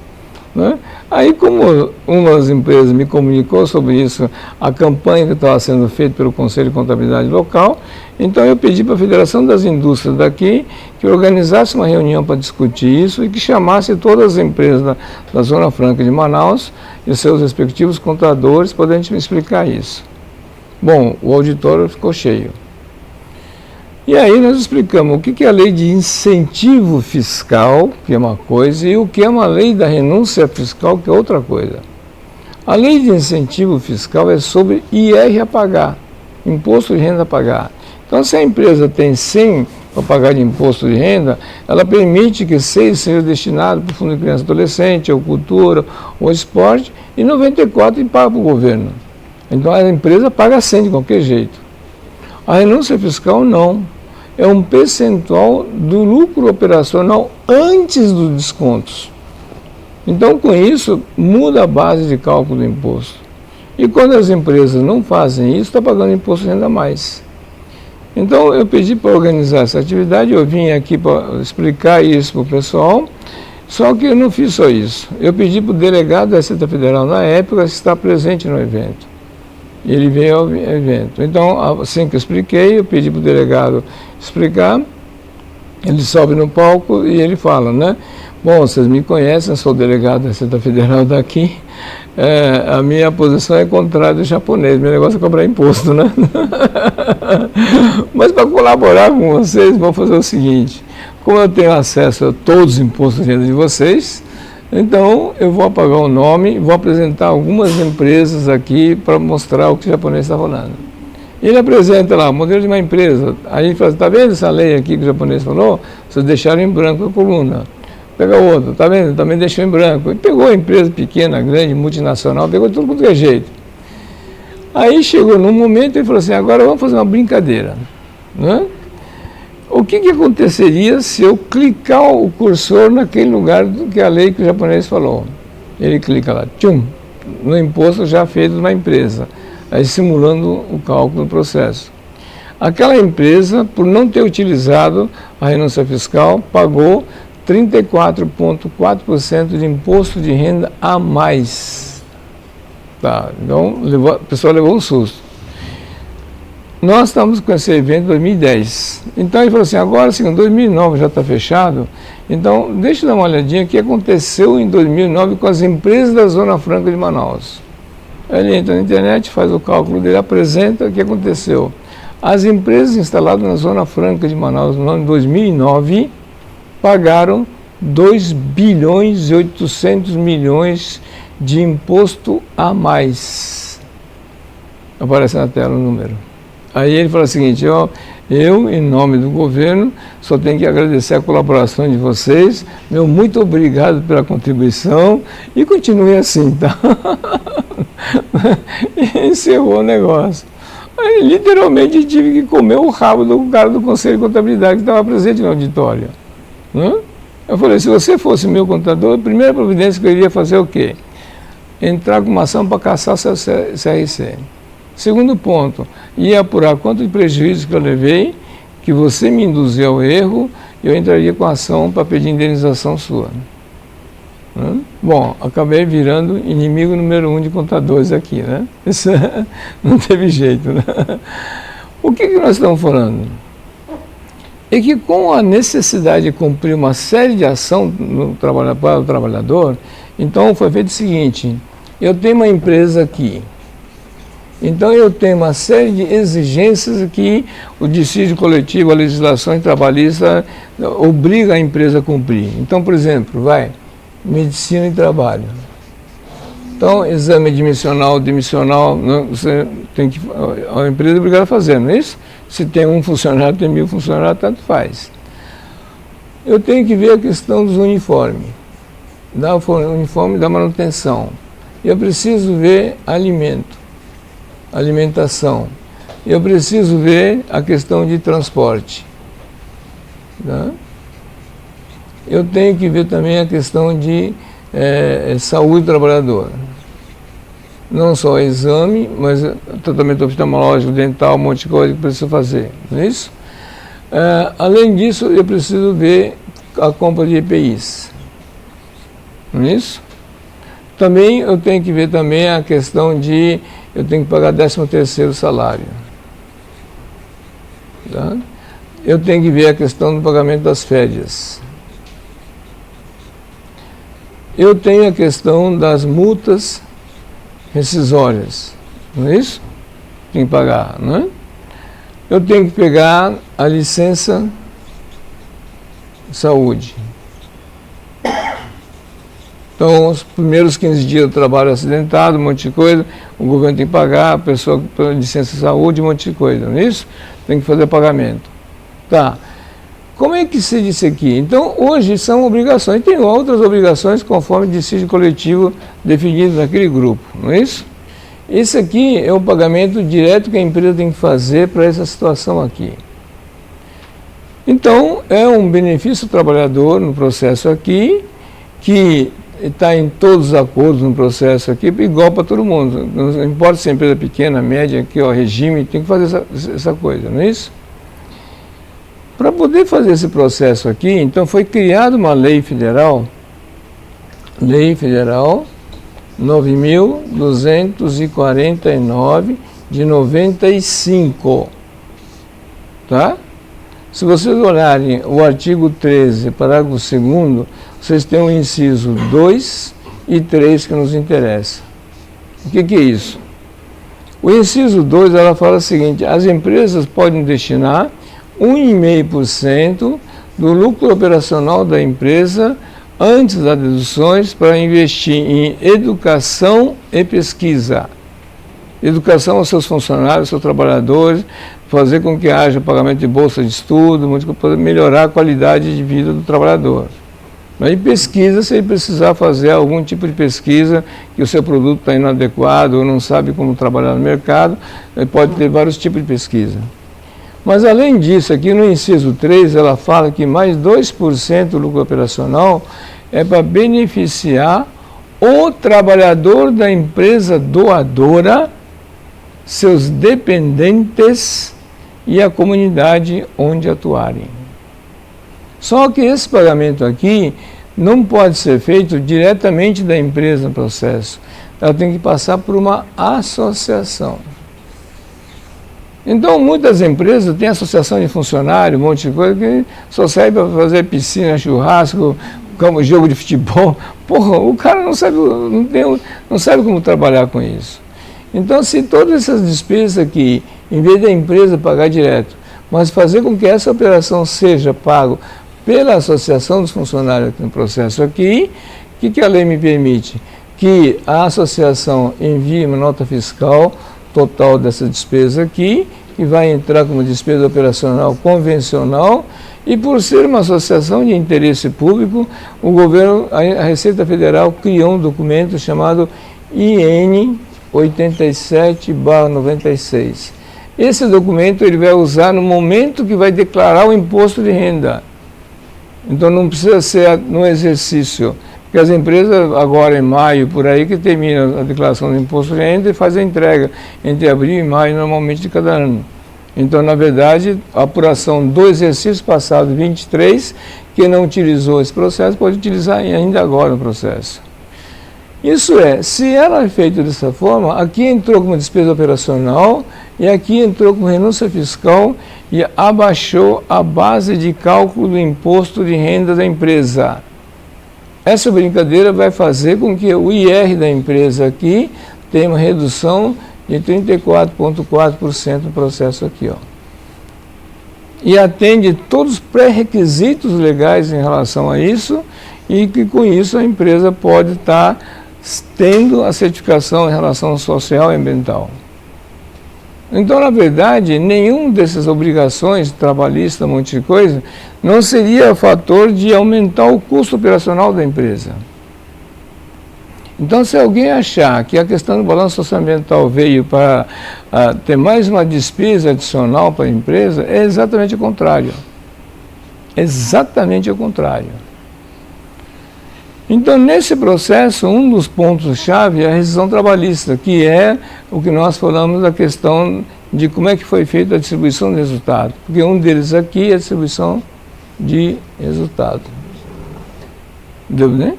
Né? Aí, como uma das empresas me comunicou sobre isso, a campanha que estava sendo feita pelo Conselho de Contabilidade local, então eu pedi para a Federação das Indústrias daqui que organizasse uma reunião para discutir isso e que chamasse todas as empresas da Zona Franca de Manaus e seus respectivos contadores para a gente me explicar isso. Bom, o auditório ficou cheio. E aí nós explicamos o que é a lei de incentivo fiscal, que é uma coisa, e o que é uma lei da renúncia fiscal, que é outra coisa. A lei de incentivo fiscal é sobre IR a pagar, imposto de renda a pagar. Então, se a empresa tem 100 para pagar de imposto de renda, ela permite que 6 seja destinado para o Fundo de Criança e Adolescente, ou cultura, ou esporte, e 94 paga para o governo. Então, a empresa paga 100 de qualquer jeito. A renúncia fiscal não, é um percentual do lucro operacional antes dos descontos. Então, com isso, muda a base de cálculo do imposto. E quando as empresas não fazem isso, está pagando imposto de renda a mais. Então, eu pedi para organizar essa atividade, eu vim aqui para explicar isso para o pessoal, só que eu não fiz só isso. Eu pedi para o delegado da Receita Federal, na época, estar presente no evento. Ele veio ao evento. Então, assim que eu expliquei, eu pedi para o delegado explicar, ele sobe no palco e ele fala, né? Bom, vocês me conhecem, eu sou o delegado da Receita Federal daqui, a minha posição é contrária do japonês, meu negócio é cobrar imposto, né? Mas para colaborar com vocês, vou fazer o seguinte, como eu tenho acesso a todos os impostos de renda de vocês, então, eu vou apagar o nome, vou apresentar algumas empresas aqui para mostrar o que o japonês está falando. Ele apresenta lá, o modelo de uma empresa. Aí ele fala, está vendo essa lei aqui que o japonês falou? Vocês deixaram em branco a coluna. Pega outro, está vendo? Também deixou em branco. Ele pegou a empresa pequena, grande, multinacional, pegou tudo quanto é jeito. Aí chegou num momento e ele falou assim, agora vamos fazer uma brincadeira. Né? O que aconteceria se eu clicar o cursor naquele lugar que a lei que o japonês falou? Ele clica lá, tchum, no imposto já feito na empresa, aí simulando o cálculo do processo. Aquela empresa, por não ter utilizado a renúncia fiscal, pagou 34,4% de imposto de renda a mais. Tá, então, a pessoa levou um susto. Nós estamos com esse evento em 2010. Então ele falou assim, agora sim, 2009 já está fechado, então deixa eu dar uma olhadinha o que aconteceu em 2009 com as empresas da Zona Franca de Manaus. Ele entra na internet, faz o cálculo dele, apresenta o que aconteceu. As empresas instaladas na Zona Franca de Manaus no ano de 2009 pagaram 2 bilhões e 800 milhões de imposto a mais. Aparece na tela o número. Aí ele fala o seguinte, eu, em nome do governo, só tenho que agradecer a colaboração de vocês, meu muito obrigado pela contribuição e continue assim, tá? E encerrou o negócio. Aí literalmente tive que comer o rabo do cara do Conselho de Contabilidade que estava presente no auditório. Né? Eu falei, se você fosse meu contador, a primeira providência que eu iria fazer é o quê? Entrar com uma ação para caçar seu CRC. Segundo ponto, ia apurar quanto de prejuízo que eu levei, que você me induziu ao erro, e eu entraria com ação para pedir indenização sua. Bom, acabei virando inimigo número 1 de contadores aqui, né? Isso não teve jeito, né? O que nós estamos falando? É que com a necessidade de cumprir uma série de ação para o trabalhador, então foi feito o seguinte, eu tenho uma empresa aqui, Então eu tenho uma série de exigências que o dissídio coletivo, a legislação trabalhista obriga a empresa a cumprir. Então, por exemplo, medicina e trabalho. Então, exame admissional, demissional, você tem que, a empresa é obrigada a fazer, não é isso? Se tem um funcionário, tem 1000 funcionários, tanto faz. Eu tenho que ver a questão dos uniformes, uniforme da manutenção. Eu preciso ver alimentação. Eu preciso ver a questão de transporte. Tá? Eu tenho que ver também a questão de saúde do trabalhador. Não só exame, mas tratamento oftalmológico, dental, um monte de coisa que preciso fazer. Não é isso? Além disso, eu preciso ver a compra de EPIs. Não é isso? Também eu tenho que ver também a questão de eu tenho que pagar 13º salário. Tá? Eu tenho que ver a questão do pagamento das férias. Eu tenho a questão das multas rescisórias, não é isso? Tem que pagar, não é? Eu tenho que pegar a licença de saúde. Então, os primeiros 15 dias do trabalho acidentado, um monte de coisa, o governo tem que pagar, a pessoa pela licença de saúde, um monte de coisa, não é isso? Tem que fazer pagamento. Tá. Como é que se diz aqui? Então, hoje são obrigações, tem outras obrigações conforme o dissídio coletivo definido naquele grupo, não é isso? Esse aqui é o pagamento direto que a empresa tem que fazer para essa situação aqui. Então, é um benefício trabalhador no processo aqui, que está em todos os acordos no processo aqui, igual para todo mundo. Não importa se é empresa pequena, média, aqui, regime, tem que fazer essa coisa, não é isso? Para poder fazer esse processo aqui, então foi criada uma lei federal 9.249 de 95, tá? Se vocês olharem o artigo 13, parágrafo 2º, vocês têm o inciso 2 e 3 que nos interessa. O que é isso? O inciso 2, ela fala o seguinte: as empresas podem destinar 1,5% do lucro operacional da empresa antes das deduções para investir em educação e pesquisa. Educação aos seus funcionários, aos seus trabalhadores, fazer com que haja pagamento de bolsa de estudo, para melhorar a qualidade de vida do trabalhador. Mas pesquisa, se ele precisar fazer algum tipo de pesquisa, que o seu produto está inadequado ou não sabe como trabalhar no mercado, ele pode ter vários tipos de pesquisa. Mas além disso, aqui no inciso 3, ela fala que mais 2% do lucro operacional é para beneficiar o trabalhador da empresa doadora, seus dependentes e a comunidade onde atuarem. Só que esse pagamento aqui não pode ser feito diretamente da empresa no processo. Ela tem que passar por uma associação. Então, muitas empresas têm associação de funcionários, um monte de coisa, que só serve para fazer piscina, churrasco, jogo de futebol. Porra, o cara não sabe como trabalhar com isso. Então, se todas essas despesas aqui, em vez da empresa pagar direto, mas fazer com que essa operação seja paga pela associação dos funcionários no processo aqui, o que a lei me permite? Que a associação envie uma nota fiscal total dessa despesa aqui, que vai entrar como despesa operacional convencional, e por ser uma associação de interesse público, o governo, a Receita Federal criou um documento chamado IN 87/96. Esse documento ele vai usar no momento que vai declarar o imposto de renda. Então não precisa ser no exercício. Porque as empresas, agora em maio, por aí, que terminam a declaração do imposto de renda e fazem a entrega entre abril e maio, normalmente, de cada ano. Então, na verdade, a apuração do exercício passado, 23, que não utilizou esse processo, pode utilizar ainda agora no processo. Isso é, se ela é feita dessa forma, aqui entrou como despesa operacional e aqui entrou com renúncia fiscal e abaixou a base de cálculo do imposto de renda da empresa. Essa brincadeira vai fazer com que o IR da empresa aqui tenha uma redução e 34,4% no processo aqui, ó. E atende todos os pré-requisitos legais em relação a isso, e que com isso a empresa pode estar tendo a certificação em relação social e ambiental. Então, na verdade, nenhum dessas obrigações trabalhistas, um monte de coisa, não seria fator de aumentar o custo operacional da empresa. Então, se alguém achar que a questão do balanço socioambiental veio para ter mais uma despesa adicional para a empresa, é exatamente o contrário. Exatamente o contrário. Então, nesse processo, um dos pontos-chave é a rescisão trabalhista, que é o que nós falamos da questão de como é que foi feita a distribuição de resultado. Porque um deles aqui é a distribuição de resultado. Deu bem?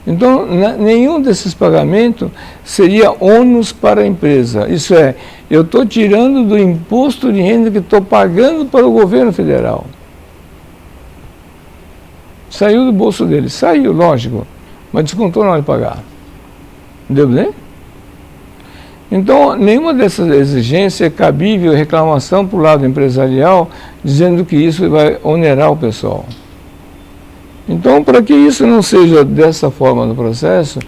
Então, nenhum desses pagamentos seria ônus para a empresa. Isso é, eu estou tirando do imposto de renda que estou pagando para o governo federal. Saiu do bolso dele. Saiu, lógico, mas descontou na hora de pagar. Deu bem? Então, nenhuma dessas exigências é cabível reclamação para o lado empresarial, dizendo que isso vai onerar o pessoal. Então, para que isso não seja dessa forma no processo,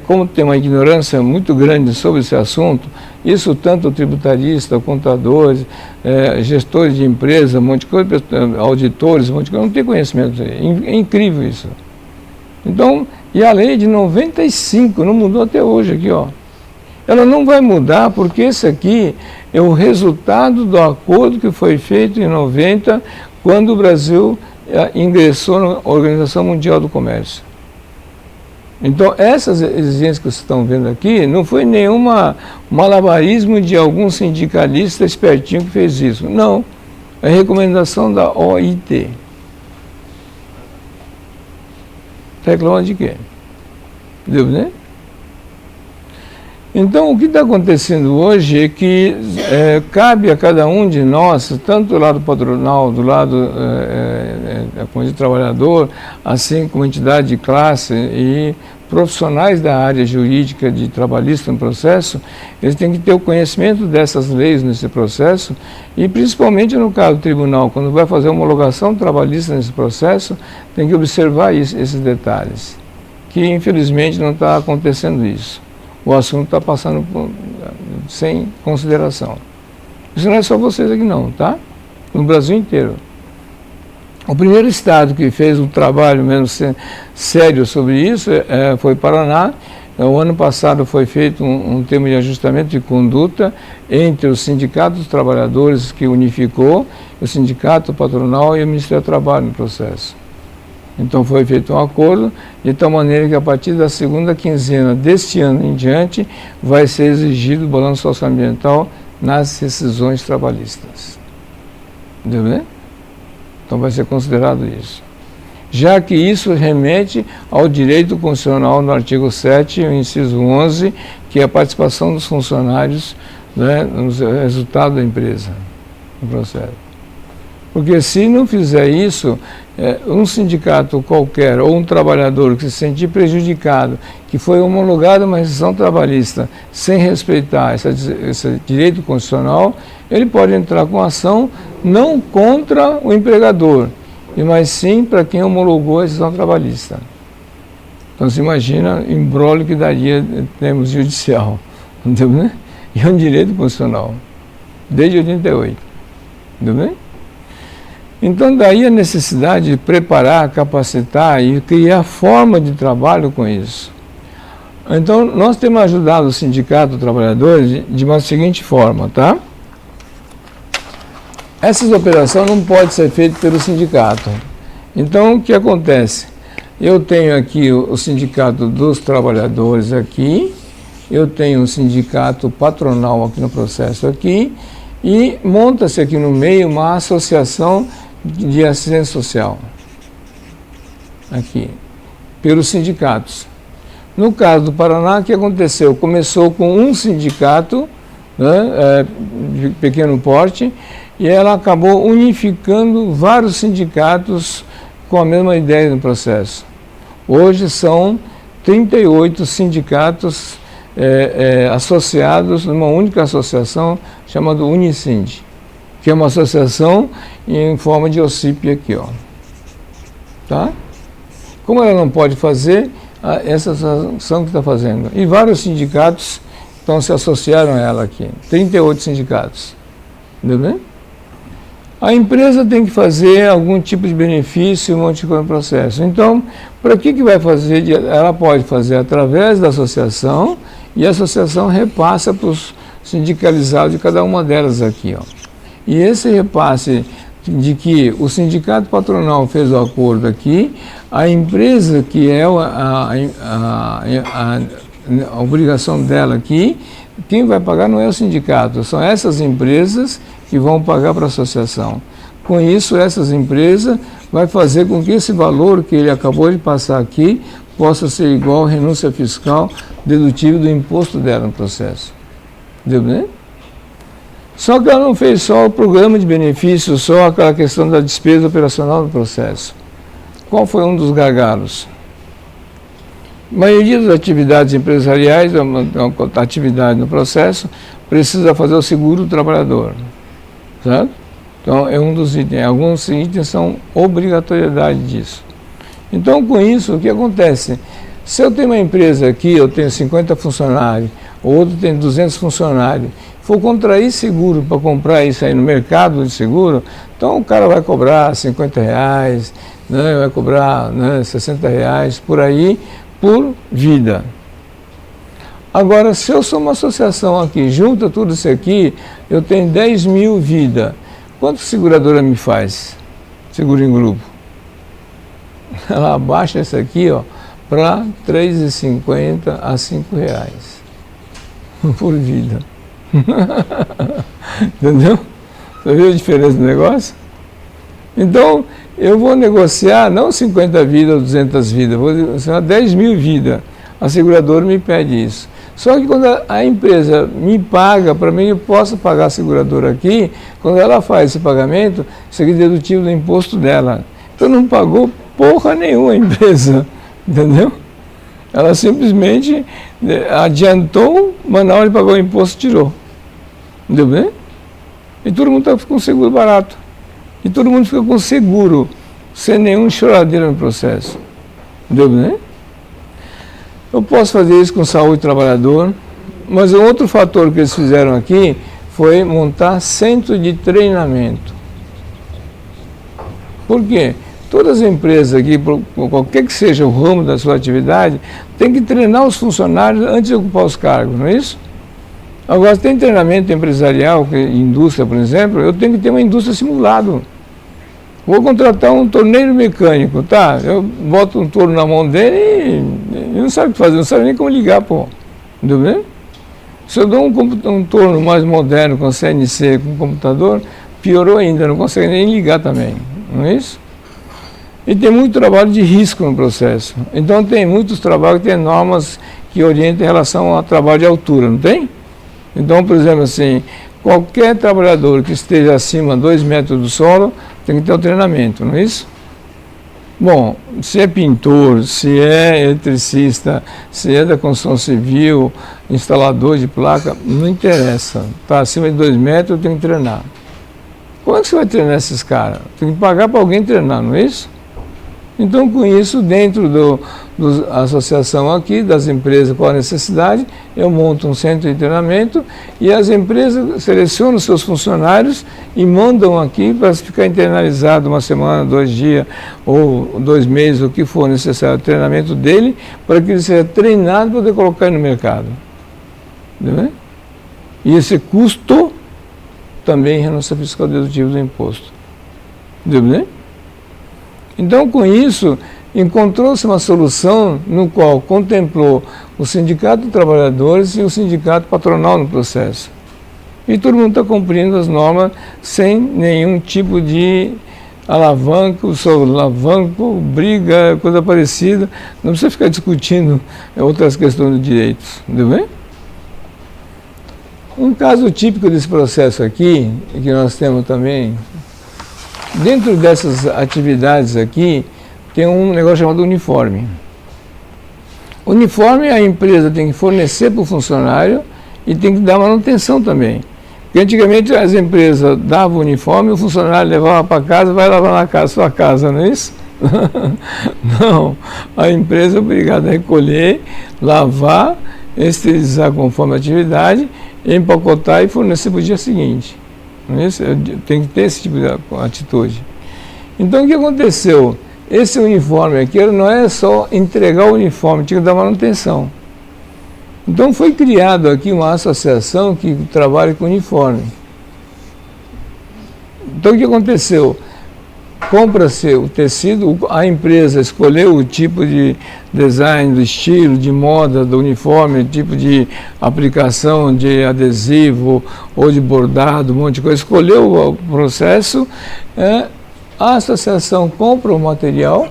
como tem uma ignorância muito grande sobre esse assunto, isso tanto tributarista, contadores, gestores de empresa, um monte de coisa, auditores, um monte de coisa, não tem conhecimento. É incrível isso. Então, e a lei de 95, não mudou até hoje aqui, ó. Ela não vai mudar porque esse aqui é o resultado do acordo que foi feito em 90, quando o Brasil ingressou na Organização Mundial do Comércio. Então, essas exigências que vocês estão vendo aqui, não foi nenhuma malabarismo de algum sindicalista espertinho que fez isso. Não. É recomendação da OIT. Está reclamando de quê? Deu, né? Então, o que está acontecendo hoje é que cabe a cada um de nós, tanto do lado patronal, do lado de trabalhador, assim como entidade de classe e profissionais da área jurídica de trabalhista no processo, eles têm que ter o conhecimento dessas leis nesse processo e, principalmente no caso do tribunal, quando vai fazer homologação trabalhista nesse processo, tem que observar esses detalhes, que infelizmente não está acontecendo isso. O assunto está passando sem consideração. Isso não é só vocês aqui não, tá? No Brasil inteiro. O primeiro estado que fez um trabalho mesmo sério sobre isso foi Paraná. O ano passado foi feito um termo de ajustamento de conduta entre os sindicatos dos trabalhadores que unificou, o sindicato patronal e o Ministério do Trabalho no processo. Então foi feito um acordo, de tal maneira que a partir da segunda quinzena deste ano em diante, vai ser exigido o balanço socioambiental nas rescisões trabalhistas. Entendeu, né? Então vai ser considerado isso. Já que isso remete ao direito constitucional no artigo 7, o inciso 11, que é a participação dos funcionários, né, no resultado da empresa, no processo. Porque se não fizer isso, um sindicato qualquer ou um trabalhador que se sentir prejudicado, que foi homologado uma rescisão trabalhista sem respeitar esse direito constitucional, ele pode entrar com ação não contra o empregador, mas sim para quem homologou a rescisão trabalhista. Então se imagina o imbróglio que daria em termos judicial, entendeu, né? E é um direito constitucional, desde 88, entendeu bem? Então, daí a necessidade de preparar, capacitar e criar forma de trabalho com isso. Então, nós temos ajudado o Sindicato dos Trabalhadores de uma seguinte forma, tá? Essas operações não podem ser feitas pelo sindicato. Então, o que acontece? Eu tenho aqui o Sindicato dos Trabalhadores aqui, eu tenho o Sindicato Patronal aqui no processo aqui, e monta-se aqui no meio uma associação de assistência social, aqui, pelos sindicatos. No caso do Paraná, o que aconteceu? Começou com um sindicato, né, de pequeno porte, e ela acabou unificando vários sindicatos com a mesma ideia no processo. Hoje são 38 sindicatos associados numa única associação chamada Unicind, que é uma associação em forma de OCIP aqui, ó. Tá? Como ela não pode fazer, essa associação que está fazendo. E vários sindicatos então se associaram a ela aqui, 38 sindicatos. Entendeu? A empresa tem que fazer algum tipo de benefício, um monte de coisa no processo. Então, para que vai fazer? Ela pode fazer através da associação e a associação repassa para os sindicalizados de cada uma delas aqui, ó. E esse repasse de que o sindicato patronal fez o acordo aqui, a empresa que é a obrigação dela aqui, quem vai pagar não é o sindicato, são essas empresas que vão pagar para a associação. Com isso, essas empresas vai fazer com que esse valor que ele acabou de passar aqui possa ser igual à renúncia fiscal dedutível do imposto dela no processo. Deu bem? Só que ela não fez só o programa de benefícios, só aquela questão da despesa operacional do processo. Qual foi um dos gargalos? A maioria das atividades empresariais, a atividade no processo, precisa fazer o seguro do trabalhador. Certo? Então, é um dos itens. Alguns itens são obrigatoriedade disso. Então, com isso, o que acontece? Se eu tenho uma empresa aqui, eu tenho 50 funcionários, o outro tem 200 funcionários, for contrair seguro para comprar isso aí no mercado de seguro, então o cara vai cobrar R$50, né, vai cobrar, né, R$60 por aí, por vida. Agora, se eu sou uma associação aqui, junta tudo isso aqui, eu tenho 10 mil vida. Quanto a seguradora me faz? Seguro em grupo. Ela abaixa isso aqui, ó, para R$3,50 a R$5 por vida. Entendeu? Você viu a diferença do negócio? Então, eu vou negociar não 50 vidas ou 200 vidas, vou negociar 10 mil vidas. A seguradora me pede isso. Só que quando a empresa me paga, para mim eu posso pagar a seguradora aqui, quando ela faz esse pagamento, isso aqui é dedutível do imposto dela. Então não pagou porra nenhuma a empresa, entendeu? Ela simplesmente adiantou, mas na hora de pagar o imposto tirou. Entendeu bem? E todo mundo está com seguro barato. E todo mundo fica com seguro, sem nenhum choradeira no processo. Entendeu bem? Eu posso fazer isso com saúde do trabalhador, mas um outro fator que eles fizeram aqui foi montar centro de treinamento. Por quê? Todas as empresas aqui, qualquer que seja o ramo da sua atividade, tem que treinar os funcionários antes de ocupar os cargos, não é isso? Agora, se tem treinamento empresarial, indústria, por exemplo, eu tenho que ter uma indústria simulada. Vou contratar um torneiro mecânico, tá? Eu boto um torno na mão dele e ele não sabe o que fazer, não sabe nem como ligar, pô. Entendeu bem? Se eu dou um torno mais moderno, com CNC, com computador, piorou ainda, não consegue nem ligar também, não é isso? E tem muito trabalho de risco no processo. Então tem muitos trabalhos que tem normas que orientam em relação ao trabalho de altura, não tem? Então, por exemplo, assim, qualquer trabalhador que esteja acima de 2 metros do solo tem que ter um treinamento, não é isso? Bom, se é pintor, se é eletricista, se é da construção civil, instalador de placa, não interessa. Está acima de 2 metros, eu tenho que treinar. Como é que você vai treinar esses caras? Tem que pagar para alguém treinar, não é isso? Então, com isso, dentro da associação aqui, das empresas com a necessidade, eu monto um centro de treinamento e as empresas selecionam seus funcionários e mandam aqui para ficar internalizado 1 semana, 2 dias ou 2 meses, o que for necessário, o treinamento dele, para que ele seja treinado para poder colocar ele no mercado. Entendeu? E esse custo também renúncia fiscal dedutível do imposto. Entendeu? Então, com isso, encontrou-se uma solução no qual contemplou o Sindicato de Trabalhadores e o Sindicato Patronal no processo. E todo mundo está cumprindo as normas sem nenhum tipo de alavanco, briga, coisa parecida. Não precisa ficar discutindo outras questões de direitos. Entendeu bem? Um caso típico desse processo aqui, que nós temos também, dentro dessas atividades aqui, tem um negócio chamado uniforme. uniforme a empresa tem que fornecer para o funcionário e tem que dar manutenção também. Porque antigamente as empresas davam uniforme, o funcionário levava para casa, vai lavar na sua casa, não é isso? Não, a empresa é obrigada a recolher, lavar, esterilizar conforme a atividade, empacotar e fornecer para o dia seguinte. Não é isso? Tem que ter esse tipo de atitude. Então o que aconteceu? Esse uniforme aqui não é só entregar o uniforme, tinha que dar manutenção. Então foi criado aqui uma associação que trabalha com uniforme. Então o que aconteceu? Compra-se o tecido, a empresa escolheu o tipo de design, do estilo, de moda do uniforme, tipo de aplicação de adesivo ou de bordado, um monte de coisa. Escolheu o processo, a associação compra o material,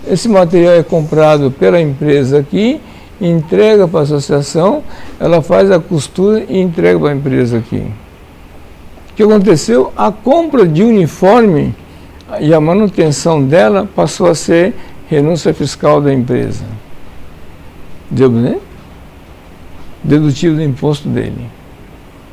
esse material é comprado pela empresa aqui, entrega para a associação, ela faz a costura e entrega para a empresa aqui. O que aconteceu? A compra de uniforme e a manutenção dela passou a ser renúncia fiscal da empresa. Deu, né? Dedutivo do imposto dele.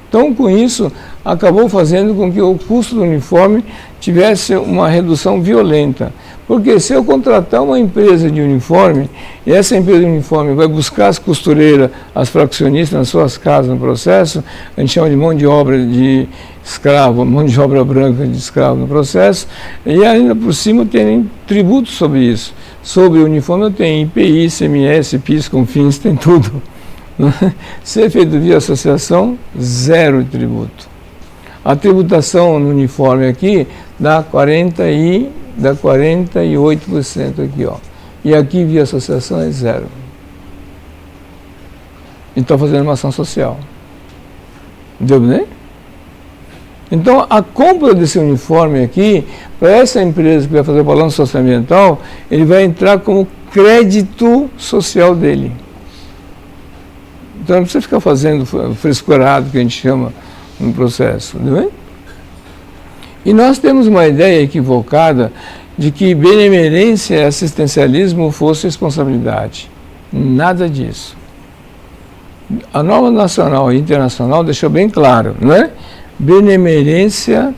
Então, com isso, acabou fazendo com que o custo do uniforme tivesse uma redução violenta. Porque se eu contratar uma empresa de uniforme, e essa empresa de uniforme vai buscar as costureiras, as fraccionistas nas suas casas no processo, a gente chama de mão de obra de escravo, mão de obra branca de escravo no processo, e ainda por cima tem tributos sobre isso. Sobre o uniforme eu tenho IPI, ICMS, PIS, CONFINS, tem tudo. Se é feito via associação, zero de tributo. A tributação no uniforme aqui dá 48% aqui, ó. E aqui via associação é zero. Então fazendo uma ação social. Deu bem? Então a compra desse uniforme aqui, para essa empresa que vai fazer o balanço socioambiental, ele vai entrar como crédito social dele. Então não precisa ficar fazendo frescurado, que a gente chama no processo, não é? E nós temos uma ideia equivocada de que benemerência e assistencialismo fosse responsabilidade. Nada disso. A norma nacional e internacional deixou bem claro, não é? Benemerência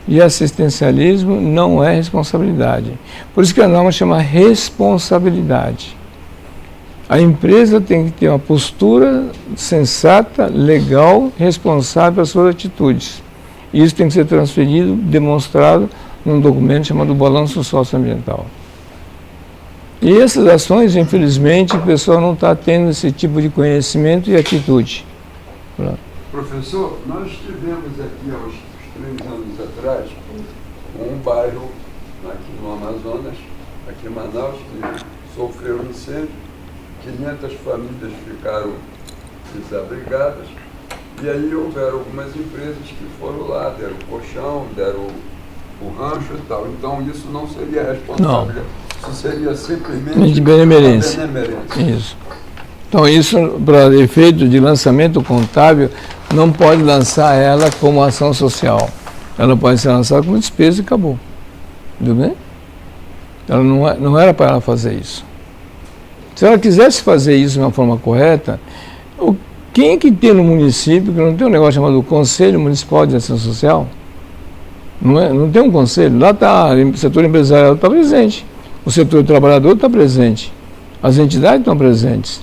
e assistencialismo não é responsabilidade. Por isso que a norma chama responsabilidade. A empresa tem que ter uma postura sensata, legal, responsável pelas suas atitudes. Isso tem que ser transferido, demonstrado num documento chamado Balanço Socioambiental. E essas ações, infelizmente, o pessoal não está tendo esse tipo de conhecimento e atitude. Pronto. Professor, nós tivemos aqui há uns 3 anos atrás um bairro aqui no Amazonas, aqui em Manaus, que sofreu um incêndio. 500 famílias ficaram desabrigadas, e aí houveram algumas empresas que foram lá, deram o colchão, deram o rancho e tal. Então isso não seria responsabilidade, isso seria simplesmente de benemerência. Isso. Então isso, para efeito de lançamento contábil, não pode lançar ela como ação social. Ela pode ser lançada como despesa e acabou. Tudo bem? Ela não era para ela fazer isso. Se ela quisesse fazer isso de uma forma correta, quem é que tem no município, que não tem um negócio chamado Conselho Municipal de Ação Social? Não tem um conselho. Lá está, o setor empresarial está presente, o setor trabalhador está presente, as entidades estão presentes.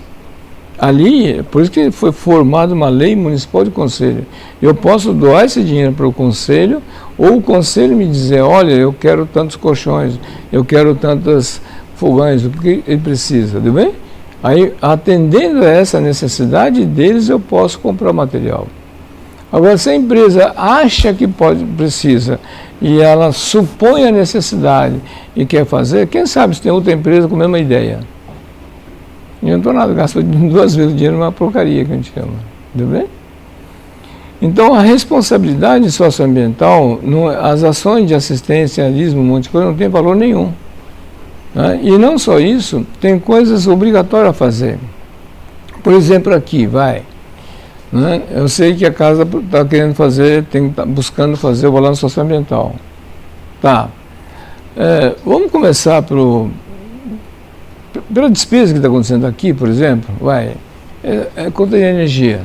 Ali, por isso que foi formada uma lei municipal de conselho. Eu posso doar esse dinheiro para o conselho, ou o conselho me dizer, olha, eu quero tantos colchões, eu quero tantas fogões, o que ele precisa, tudo bem? Aí, atendendo a essa necessidade deles, eu posso comprar material. Agora, se a empresa acha que precisa, e ela supõe a necessidade e quer fazer, quem sabe se tem outra empresa com a mesma ideia. E não estou nada, gasto 2 vezes o dinheiro numa porcaria que a gente chama, tudo bem? Então, a responsabilidade socioambiental, as ações de assistencialismo, um monte de coisa, não tem valor nenhum. Né? E não só isso, tem coisas obrigatórias a fazer. Por exemplo, aqui, vai. Né? Eu sei que a casa está querendo fazer, está buscando fazer o balanço socioambiental. Tá. Vamos começar pela despesa que está acontecendo aqui, por exemplo, é conta de energia.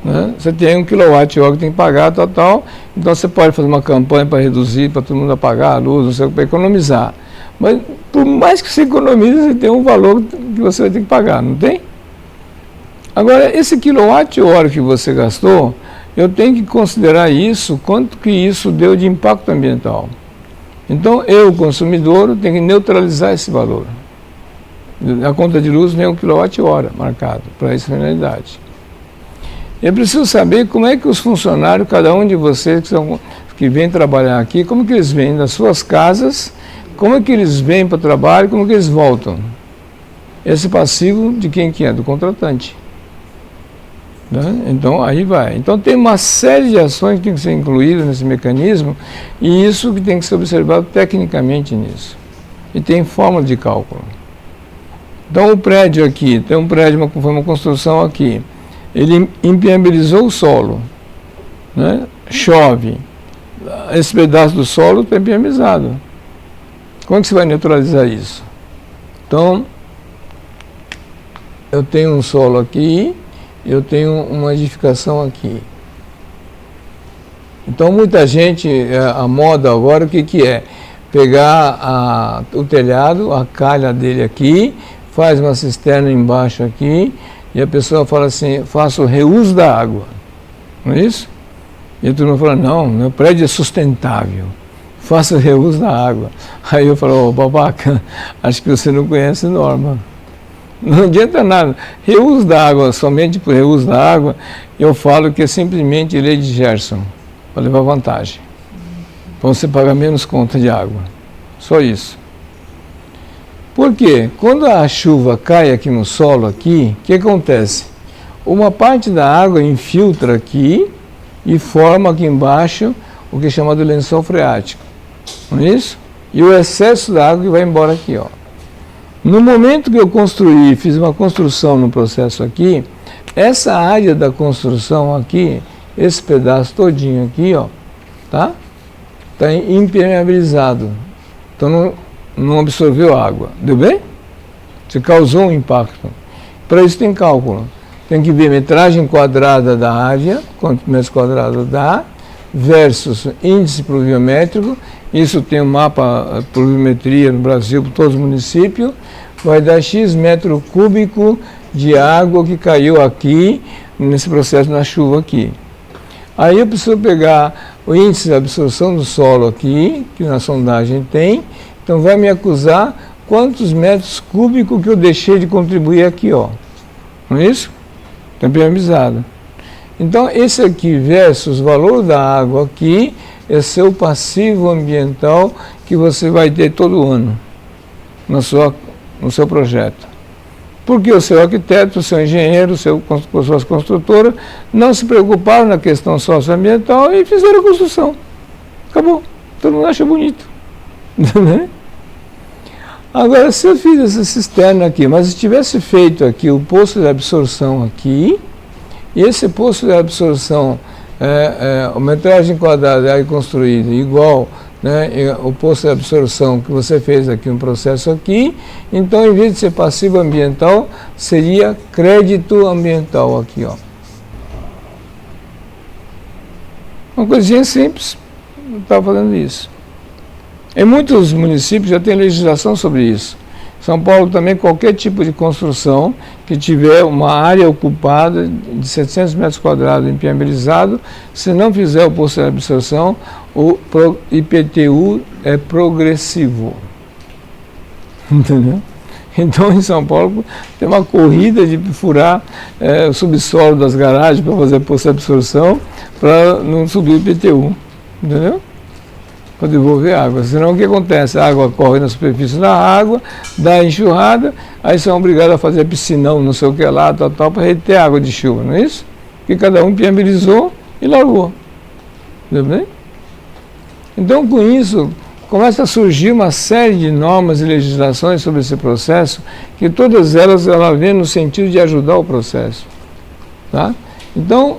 Né? Você tem 1 kWh que tem que pagar, tal, então você pode fazer uma campanha para reduzir, para todo mundo apagar a luz, não sei o que, para economizar. Mas por mais que você economize, você tem um valor que você vai ter que pagar, não tem? Agora, esse kWh que você gastou, eu tenho que considerar isso, quanto que isso deu de impacto ambiental. Então, eu, consumidor, tenho que neutralizar esse valor. A conta de luz vem 1 kWh marcado para essa finalidade. Eu preciso saber como é que os funcionários, cada um de vocês que vem trabalhar aqui, como que eles vêm das suas casas, como é que eles vêm para o trabalho, como que eles voltam. Esse passivo de quem que é? Do contratante. Né? Então, aí vai. Então, tem uma série de ações que tem que ser incluídas nesse mecanismo e isso que tem que ser observado tecnicamente nisso. E tem fórmula de cálculo. Então, o prédio aqui, tem um prédio, foi uma construção aqui. Ele impermeabilizou o solo, né? Chove, esse pedaço do solo está impermeabilizado. Como é que você vai neutralizar isso? Então, eu tenho um solo aqui, eu tenho uma edificação aqui. Então, muita gente, a moda agora, o que é? Pegar o telhado, a calha dele aqui, faz uma cisterna embaixo aqui, e a pessoa fala assim, faço o reuso da água, não é isso? E todo mundo fala, não, meu prédio é sustentável, faça o reuso da água. Aí eu falo, babaca, acho que você não conhece norma. Não adianta nada. Reuso da água, somente por reuso da água, eu falo que é simplesmente lei de Gerson, para levar vantagem. Para você pagar menos conta de água. Só isso. Por quê? Quando a chuva cai aqui no solo, aqui, o que acontece? Uma parte da água infiltra aqui e forma aqui embaixo o que é chamado lençol freático. Não é isso? E o excesso da água que vai embora aqui, ó. No momento que eu construí, fiz uma construção no processo aqui, essa área da construção aqui, esse pedaço todinho aqui, ó, tá? Está impermeabilizado. Então não absorveu água. Deu bem? Você causou um impacto. Para isso tem cálculo. Tem que ver metragem quadrada da área, quantos metros quadrados dá, versus índice pluviométrico. Isso tem um mapa pluviometria no Brasil para todos os municípios. Vai dar X metro cúbico de água que caiu aqui, nesse processo na chuva aqui. Aí eu preciso pegar o índice de absorção do solo aqui, que na sondagem tem. Então vai me acusar quantos metros cúbicos que eu deixei de contribuir aqui, ó. Não é isso? Está impermeabilizado. Então esse aqui versus o valor da água aqui é seu passivo ambiental que você vai ter todo ano no seu projeto. Porque o seu arquiteto, o seu engenheiro, suas construtoras não se preocuparam na questão socioambiental e fizeram a construção. Acabou. Todo mundo acha bonito. Agora, se eu fiz essa cisterna aqui, mas se tivesse feito aqui o poço de absorção aqui, e esse poço de absorção, a metragem quadrada aí construída igual, né, o poço de absorção que você fez aqui, um processo aqui, então em vez de ser passivo ambiental, seria crédito ambiental aqui, ó. Uma coisinha simples, não estava fazendo isso. Em muitos municípios já tem legislação sobre isso. São Paulo também, qualquer tipo de construção que tiver uma área ocupada de 700 metros quadrados impermeabilizado, se não fizer o poço de absorção, o IPTU é progressivo. Entendeu? Então, em São Paulo, tem uma corrida de furar o subsolo das garagens para fazer poço de absorção, para não subir o IPTU. Entendeu? Para devolver água. Senão o que acontece? A água corre na superfície da água, dá enxurrada, aí são obrigados a fazer piscinão, não sei o que lá, tal, para reter água de chuva, não é isso? Que cada um impermeabilizou e largou. Entendeu bem? Então, com isso, começa a surgir uma série de normas e legislações sobre esse processo, que todas elas vêm no sentido de ajudar o processo. Tá? Então,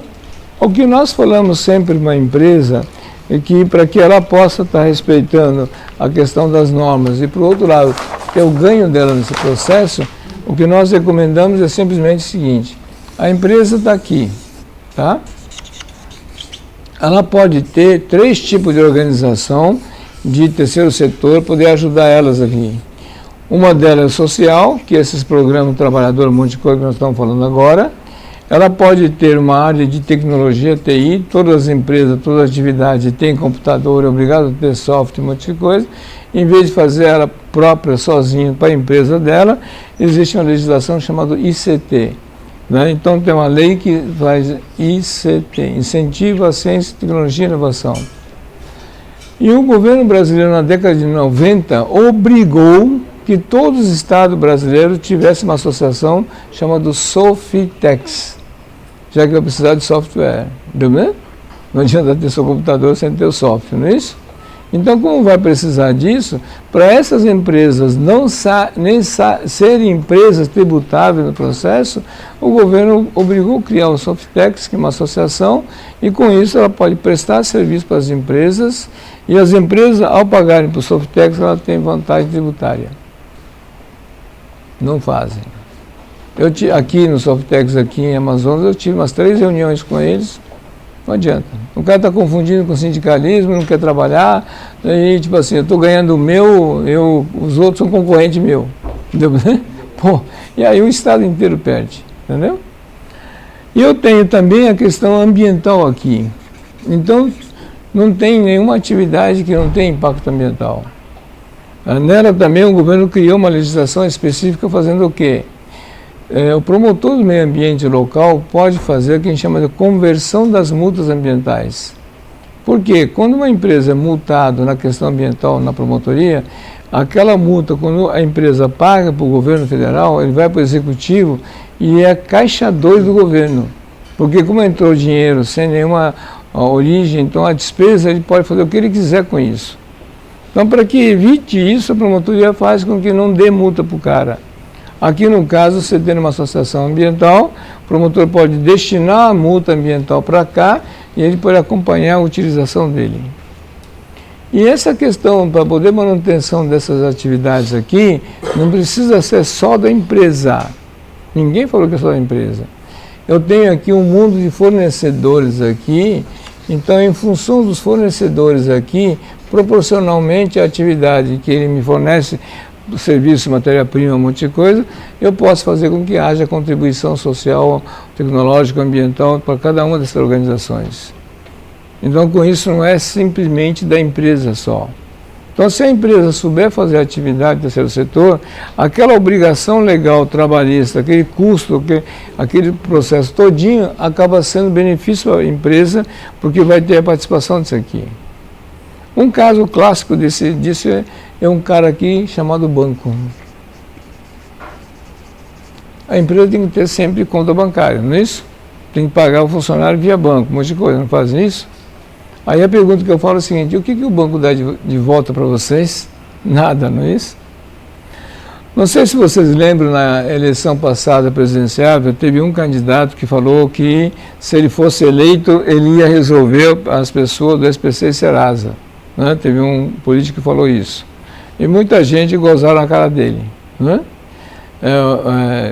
o que nós falamos sempre para uma empresa é que, para que ela possa estar respeitando a questão das normas e, por outro lado, ter o ganho dela nesse processo, o que nós recomendamos é simplesmente o seguinte: a empresa está aqui, tá? Ela pode ter 3 tipos de organização de terceiro setor, poder ajudar elas aqui. Uma delas é social, que é esses programas Trabalhador, um monte de coisa que nós estamos falando agora. Ela pode ter uma área de tecnologia, TI, todas as empresas, toda atividade tem computador, é obrigado a ter software, um monte de coisa. Em vez de fazer ela própria, sozinha, para a empresa dela, existe uma legislação chamada ICT. Né? Então tem uma lei que faz ICT, Incentivo à Ciência, Tecnologia e Inovação. E o governo brasileiro, na década de 90, obrigou que todos os estados brasileiros tivessem uma associação chamada Sofitex, já que vai precisar de software. Entendeu? Não adianta ter seu computador sem ter o software, não é isso? Então, como vai precisar disso, para essas empresas não serem empresas tributáveis no processo, o governo obrigou a criar o Sofitex, que é uma associação, e com isso ela pode prestar serviço para as empresas, e as empresas, ao pagarem para o Sofitex, elas têm vantagem tributária. Não fazem. Aqui no Sofitex, aqui em Amazonas, eu tive umas 3 reuniões com eles. Não adianta. O cara está confundindo com sindicalismo, não quer trabalhar, e tipo assim, eu estou ganhando o meu, os outros são concorrente meu. Entendeu? Pô, e aí o Estado inteiro perde. Entendeu? E eu tenho também a questão ambiental aqui. Então, não tem nenhuma atividade que não tenha impacto ambiental. Nela também o governo criou uma legislação específica fazendo o quê? O promotor do meio ambiente local pode fazer o que a gente chama de conversão das multas ambientais. Porque quando uma empresa é multada na questão ambiental na promotoria, aquela multa, quando a empresa paga para o governo federal, ele vai para o executivo e é caixa 2 do governo. Porque como entrou dinheiro sem nenhuma origem, então a despesa ele pode fazer o que ele quiser com isso. Então, para que evite isso, a promotoria faz com que não dê multa para o cara. Aqui, no caso, você tem uma associação ambiental, o promotor pode destinar a multa ambiental para cá e ele pode acompanhar a utilização dele. E essa questão, para poder manutenção dessas atividades aqui, não precisa ser só da empresa. Ninguém falou que é só da empresa. Eu tenho aqui um mundo de fornecedores aqui, então, em função dos fornecedores aqui, proporcionalmente à atividade que ele me fornece, serviço, matéria-prima, um monte de coisa, eu posso fazer com que haja contribuição social, tecnológica, ambiental para cada uma dessas organizações. Então, com isso, não é simplesmente da empresa só. Então, se a empresa souber fazer atividade do terceiro setor, aquela obrigação legal trabalhista, aquele custo, aquele processo todinho, acaba sendo benefício para a empresa, porque vai ter a participação disso aqui. Um caso clássico disso é um cara aqui chamado banco. A empresa tem que ter sempre conta bancária, não é isso? Tem que pagar o funcionário via banco, um monte de coisa, não fazem isso? Aí a pergunta que eu falo é a seguinte: o que o banco dá de volta para vocês? Nada, não é isso? Não sei se vocês lembram, na eleição passada presidencial, teve um candidato que falou que se ele fosse eleito, ele ia resolver as pessoas do SPC e Serasa. Né? Teve um político que falou isso. E muita gente gozaram a cara dele. Né?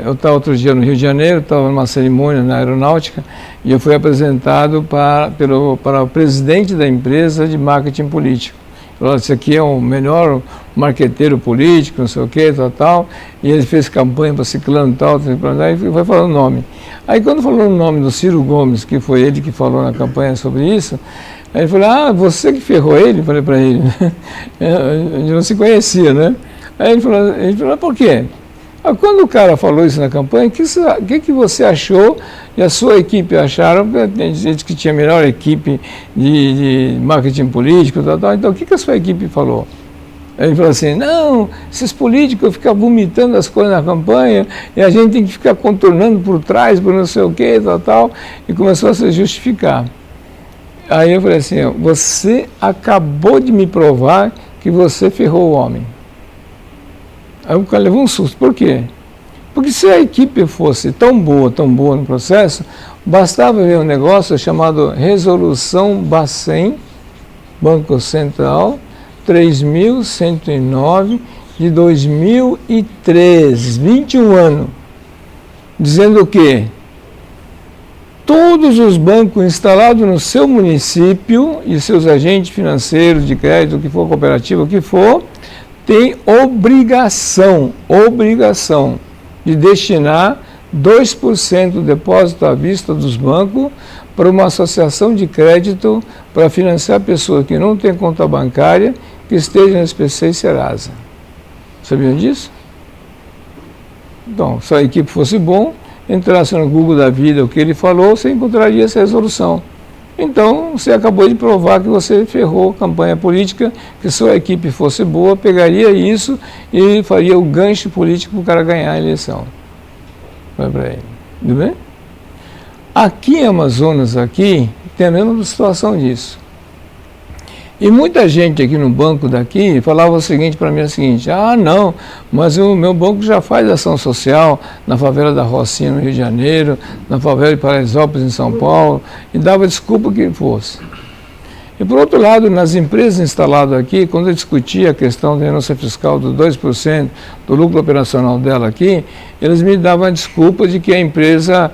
Eu estava outro dia no Rio de Janeiro, estava numa cerimônia na aeronáutica, e eu fui apresentado para o presidente da empresa de marketing político. Falou: esse aqui é o melhor marqueteiro político, não sei o que, tal, e ele fez campanha para Ciclano e tal, e foi falando o nome. Aí quando falou o nome do Ciro Gomes, que foi ele que falou na campanha sobre isso, aí ele falou: você que ferrou ele? Falei para ele. A gente não se conhecia, né? Aí ele falou: por quê? Quando o cara falou isso na campanha, o que você achou e a sua equipe acharam? Tem gente que tinha a melhor equipe de marketing político, tal. Então o que a sua equipe falou? Ele falou assim: não, esses políticos ficam vomitando as coisas na campanha e a gente tem que ficar contornando por trás, por não sei o que, tal, e começou a se justificar. Aí eu falei assim: você acabou de me provar que você ferrou o homem. Aí o cara levou um susto. Por quê? Porque se a equipe fosse tão boa no processo, bastava ver um negócio chamado Resolução Bacen, Banco Central, 3.109, de 2003, 21 anos, dizendo o quê? Todos os bancos instalados no seu município e seus agentes financeiros de crédito, o que for cooperativa, o que for, têm obrigação de destinar 2% do depósito à vista dos bancos para uma associação de crédito para financiar pessoas que não têm conta bancária que estejam no SPC e Serasa. Sabiam disso? Então, se a equipe fosse bom, entrasse no Google da vida o que ele falou, você encontraria essa resolução. Então, você acabou de provar que você ferrou a campanha política, que se a equipe fosse boa, pegaria isso e faria o gancho político para o cara ganhar a eleição. Vai para ele. Tudo bem? Aqui em Amazonas, aqui, tem a mesma situação disso. E muita gente aqui no banco daqui falava o seguinte para mim, não, mas o meu banco já faz ação social na favela da Rocinha, no Rio de Janeiro, na favela de Paraisópolis, em São Paulo, e dava desculpa que fosse. E por outro lado, nas empresas instaladas aqui, quando eu discutia a questão da renúncia fiscal dos 2% do lucro operacional dela aqui, eles me davam a desculpa de que a empresa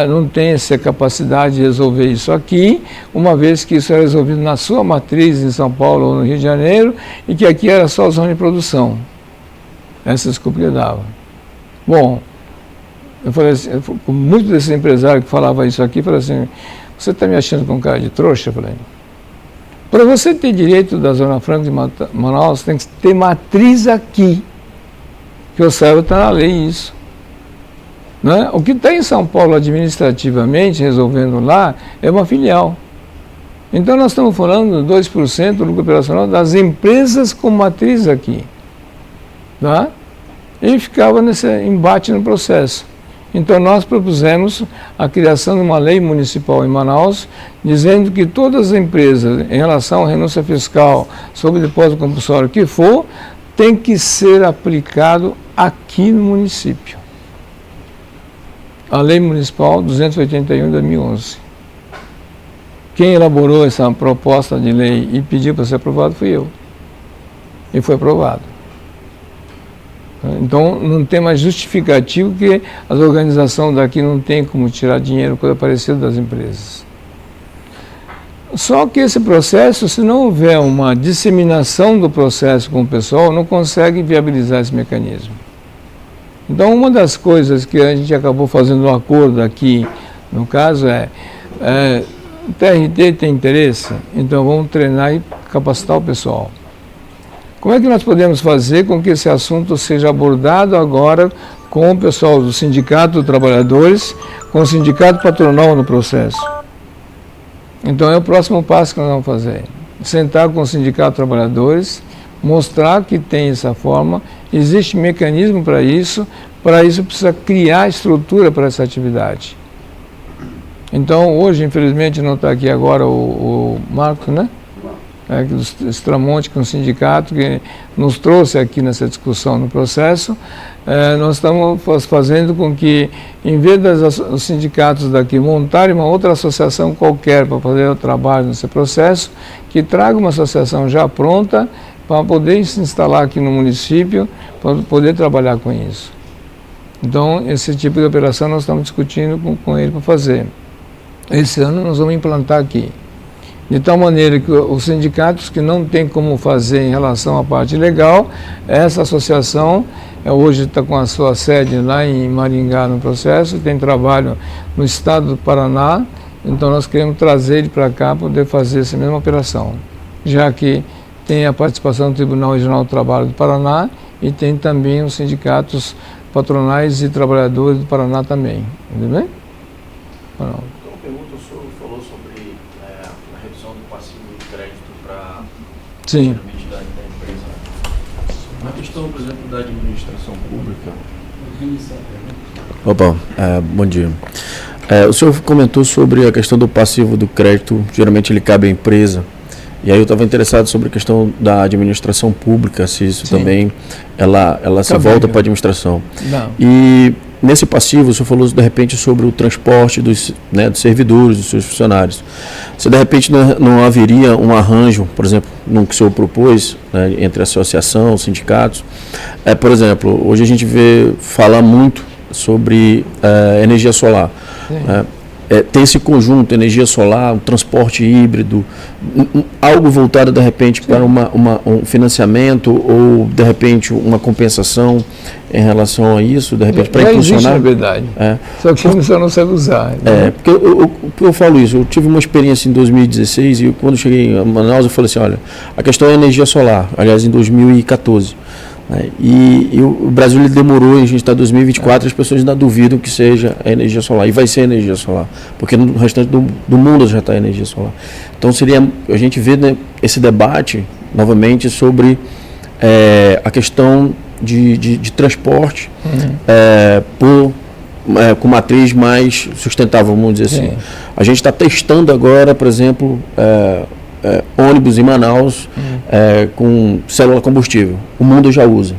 não tem essa capacidade de resolver isso aqui, uma vez que isso era resolvido na sua matriz em São Paulo ou no Rio de Janeiro, e que aqui era só zona de produção. Essa desculpa que eu dava. Bom, eu falei assim, muitos desses empresários que falavam isso aqui, falaram assim, você está me achando com cara de trouxa? Eu falei, para você ter direito da Zona Franca de Manaus, tem que ter matriz aqui. Que eu saiba, está na lei isso. Né? O que está em São Paulo administrativamente, resolvendo lá, é uma filial. Então nós estamos falando de 2% do lucro operacional das empresas com matriz aqui. Tá? E ficava nesse embate no processo. Então nós propusemos a criação de uma lei municipal em Manaus, dizendo que todas as empresas, em relação à renúncia fiscal sobre depósito compulsório que for, tem que ser aplicado aqui no município. A lei municipal 281 de 2011. Quem elaborou essa proposta de lei e pediu para ser aprovado fui eu. E foi aprovado. Então, não tem mais justificativo que as organizações daqui não têm como tirar dinheiro, coisa parecida das empresas. Só que esse processo, se não houver uma disseminação do processo com o pessoal, não consegue viabilizar esse mecanismo. Então, uma das coisas que a gente acabou fazendo um acordo aqui, no caso, o TRT tem interesse, então vamos treinar e capacitar o pessoal. Como é que nós podemos fazer com que esse assunto seja abordado agora com o pessoal do Sindicato dos Trabalhadores, com o Sindicato Patronal no processo? Então é o próximo passo que nós vamos fazer. Sentar com o Sindicato dos Trabalhadores, mostrar que tem essa forma, existe mecanismo para isso precisa criar estrutura para essa atividade. Então hoje, infelizmente, não está aqui agora o Marco, né? Do Estramonte, que é um sindicato que nos trouxe aqui nessa discussão no processo, nós estamos fazendo com que, em vez dos sindicatos daqui montarem uma outra associação qualquer para fazer o trabalho nesse processo, que traga uma associação já pronta para poder se instalar aqui no município, para poder trabalhar com isso. Então, esse tipo de operação nós estamos discutindo com ele para fazer. Esse ano nós vamos implantar aqui. De tal maneira que os sindicatos que não têm como fazer em relação à parte legal, essa associação hoje está com a sua sede lá em Maringá no processo, tem trabalho no estado do Paraná, então nós queremos trazer ele para cá para poder fazer essa mesma operação, já que tem a participação do Tribunal Regional do Trabalho do Paraná e tem também os sindicatos patronais e trabalhadores do Paraná também. Entendeu bem? Não. Sim. Da empresa. Na questão, por exemplo, da administração pública. Opa, bom dia. O senhor comentou sobre a questão do passivo do crédito, geralmente ele cabe à empresa. E aí eu estava interessado sobre a questão da administração pública, se isso Sim. também ela se volta para a administração. Não. E nesse passivo, você falou de repente sobre o transporte dos servidores, dos seus funcionários. Se de repente não haveria um arranjo, por exemplo, no que o senhor propôs, né, entre associação, sindicatos, por exemplo, hoje a gente vê falar muito sobre energia solar. Tem esse conjunto, energia solar, um transporte híbrido, algo voltado de repente para um financiamento ou de repente uma compensação em relação a isso, de repente para impulsionar. Existe, na verdade. Só que você não sabe usar. Né? Porque eu falo isso, eu tive uma experiência em 2016 e quando cheguei em Manaus eu falei assim, olha, a questão é energia solar, aliás em 2014. E o Brasil ele demorou, a gente está em 2024, as pessoas ainda duvidam que seja a energia solar, e vai ser energia solar, porque no restante do mundo já está a energia solar. Então a gente vê, né, esse debate novamente sobre a questão de transporte com matriz mais sustentável, vamos dizer assim. A gente está testando agora, por exemplo, ônibus em Manaus com célula combustível. O mundo já usa.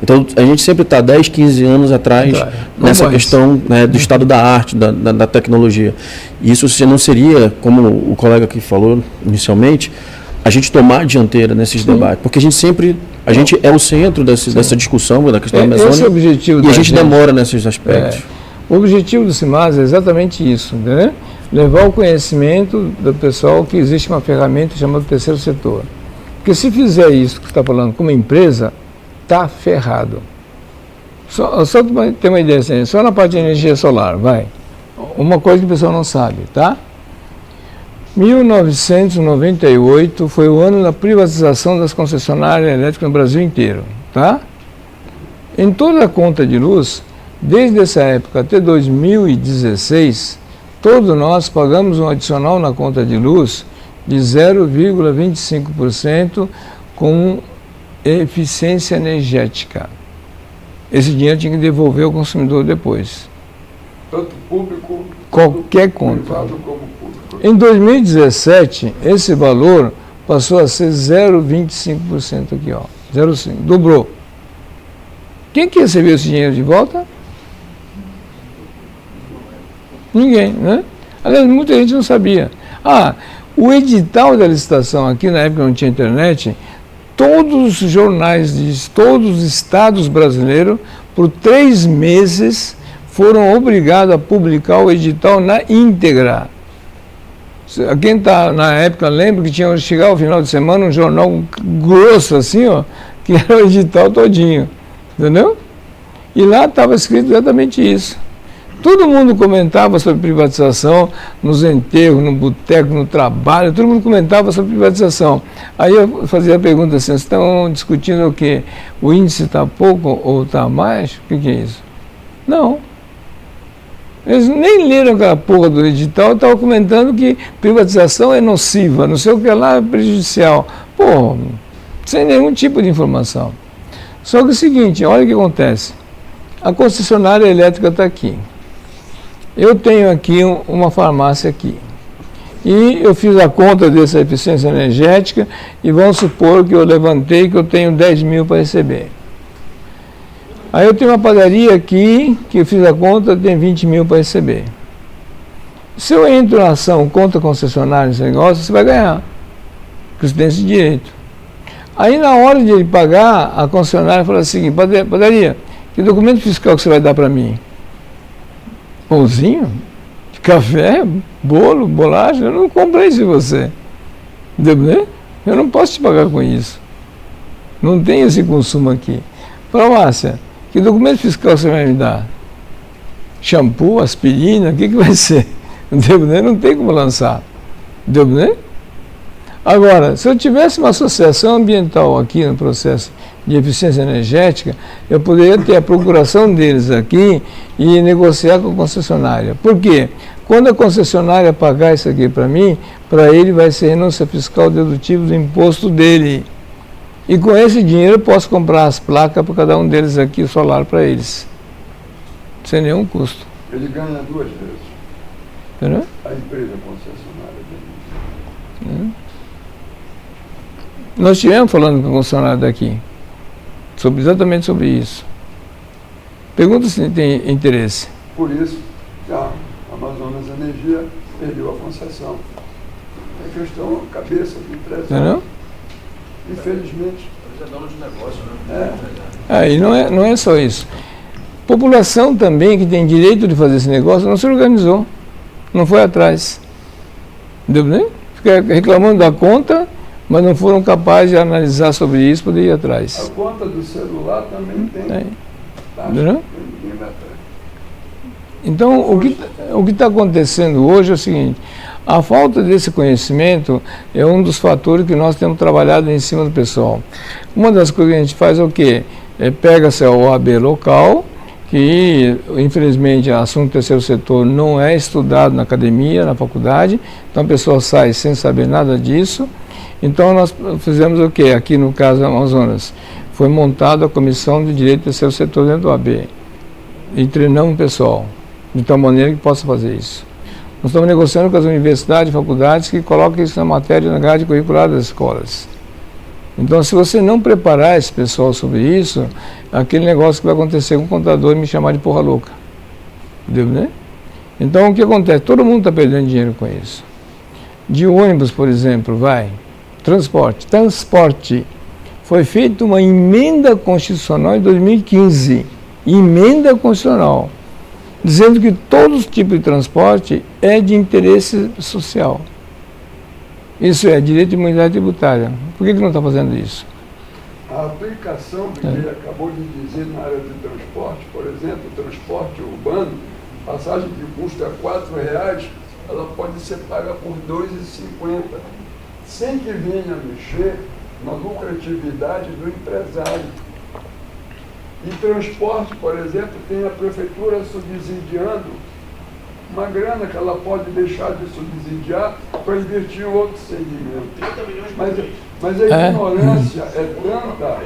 Então, a gente sempre está 10, 15 anos atrás nessa questão, né, do estado da arte, da tecnologia. E isso não seria, como o colega aqui falou inicialmente, a gente tomar a dianteira nesses debates. Porque a gente é o centro dessa discussão, da questão da Amazônia, esse é o objetivo e a gente demora nesses aspectos. O objetivo do CIMAS é exatamente isso, né? Levar o conhecimento do pessoal que existe uma ferramenta chamada terceiro setor. Porque se fizer isso que você está falando como empresa, está ferrado. Só para ter uma ideia, assim, só na parte de energia solar, vai. Uma coisa que o pessoal não sabe, tá? 1998 foi o ano da privatização das concessionárias elétricas no Brasil inteiro, tá? Em toda a conta de luz, desde essa época até 2016, todos nós pagamos um adicional na conta de luz de 0,25% com eficiência energética. Esse dinheiro tinha que devolver ao consumidor depois. Tanto público, qualquer conta. Privado como público. Em 2017, esse valor passou a ser 0,25% aqui, ó. 0,5%. Dobrou. Quem que recebeu esse dinheiro de volta? Ninguém, né? Aliás, muita gente não sabia. O edital da licitação aqui, na época não tinha internet, todos os jornais de todos os estados brasileiros, por 3 meses, foram obrigados a publicar o edital na íntegra. Quem está na época lembra que tinha que chegar ao final de semana um jornal grosso assim, ó, que era o edital todinho, entendeu? E lá estava escrito exatamente isso. Todo mundo comentava sobre privatização, nos enterros, no boteco, no trabalho, todo mundo comentava sobre privatização. Aí eu fazia a pergunta assim, vocês estão discutindo o quê? O índice está pouco ou está mais? O que é isso? Não. Eles nem leram aquela porra do edital, estavam comentando que privatização é nociva, não sei o que lá é prejudicial. Pô, sem nenhum tipo de informação. Só que é o seguinte, olha o que acontece. A concessionária elétrica está aqui. Eu tenho aqui uma farmácia aqui. E eu fiz a conta dessa eficiência energética e vamos supor que eu levantei que eu tenho 10 mil para receber. Aí eu tenho uma padaria aqui, que eu fiz a conta, tem 20 mil para receber. Se eu entro na ação contra a concessionária nesse negócio, você vai ganhar. Porque você tem esse direito. Aí na hora de ele pagar, a concessionária fala assim, padaria, que documento fiscal que você vai dar para mim? Pãozinho? Café? Bolo? Bolacha? Eu não comprei isso de você. Entendeu? Eu não posso te pagar com isso. Não tem esse consumo aqui. Farmácia, que documento fiscal você vai me dar? Shampoo, aspirina, o que vai ser? Entendeu? Não tem como lançar. Entendeu? Agora, se eu tivesse uma associação ambiental aqui no processo de eficiência energética, eu poderia ter a procuração deles aqui e negociar com a concessionária. Por quê? Quando a concessionária pagar isso aqui para mim, para ele vai ser renúncia fiscal dedutível do imposto dele. E com esse dinheiro eu posso comprar as placas para cada um deles aqui, o solar para eles. Sem nenhum custo. Ele ganha 2 vezes. Entendeu? A empresa concessionária dele. Nós estivemos falando com o concessionário daqui, exatamente sobre isso. Pergunta se tem interesse. Por isso, a Amazonas Energia perdeu a concessão. É questão cabeça do empresário. Entendeu? Infelizmente. Eles é dono de negócio, né? E não é só isso. População também que tem direito de fazer esse negócio não se organizou, não foi atrás. Entendeu? Fica reclamando da conta, mas não foram capazes de analisar sobre isso, poder ir atrás. A conta do celular também tem. Taxa, Entendeu? ninguém vai atrás. Então, o que está acontecendo hoje é o seguinte: a falta desse conhecimento é um dos fatores que nós temos trabalhado em cima do pessoal. Uma das coisas que a gente faz é o quê? Pega-se a OAB local, que infelizmente o assunto do terceiro setor não é estudado na academia, na faculdade, então a pessoa sai sem saber nada disso. Então nós fizemos o quê? Aqui no caso do Amazonas, foi montada a Comissão de Direito do Terceiro Setor dentro do OAB e treinamos o pessoal, de tal maneira que possa fazer isso. Nós estamos negociando com as universidades e faculdades que coloquem isso na matéria, na grade curricular das escolas. Então, se você não preparar esse pessoal sobre isso, aquele negócio que vai acontecer com o contador e me chamar de porra louca. Entendeu, né? Então, o que acontece? Todo mundo está perdendo dinheiro com isso. De ônibus, por exemplo, transporte. Foi feita uma emenda constitucional em 2015. Emenda constitucional. Dizendo que todos os tipos de transporte é de interesse social. Isso é direito de imunidade tributária. Por que não está fazendo isso? A aplicação do que ele acabou de dizer na área de transporte, por exemplo, transporte urbano, passagem que custa R$4, ela pode ser paga por R$2,50, sem que venha mexer na lucratividade do empresário. E transporte, por exemplo, tem a prefeitura subsidiando uma grana que ela pode deixar de subsidiar para investir em outro segmento. 30 milhões Mas a ignorância é tanta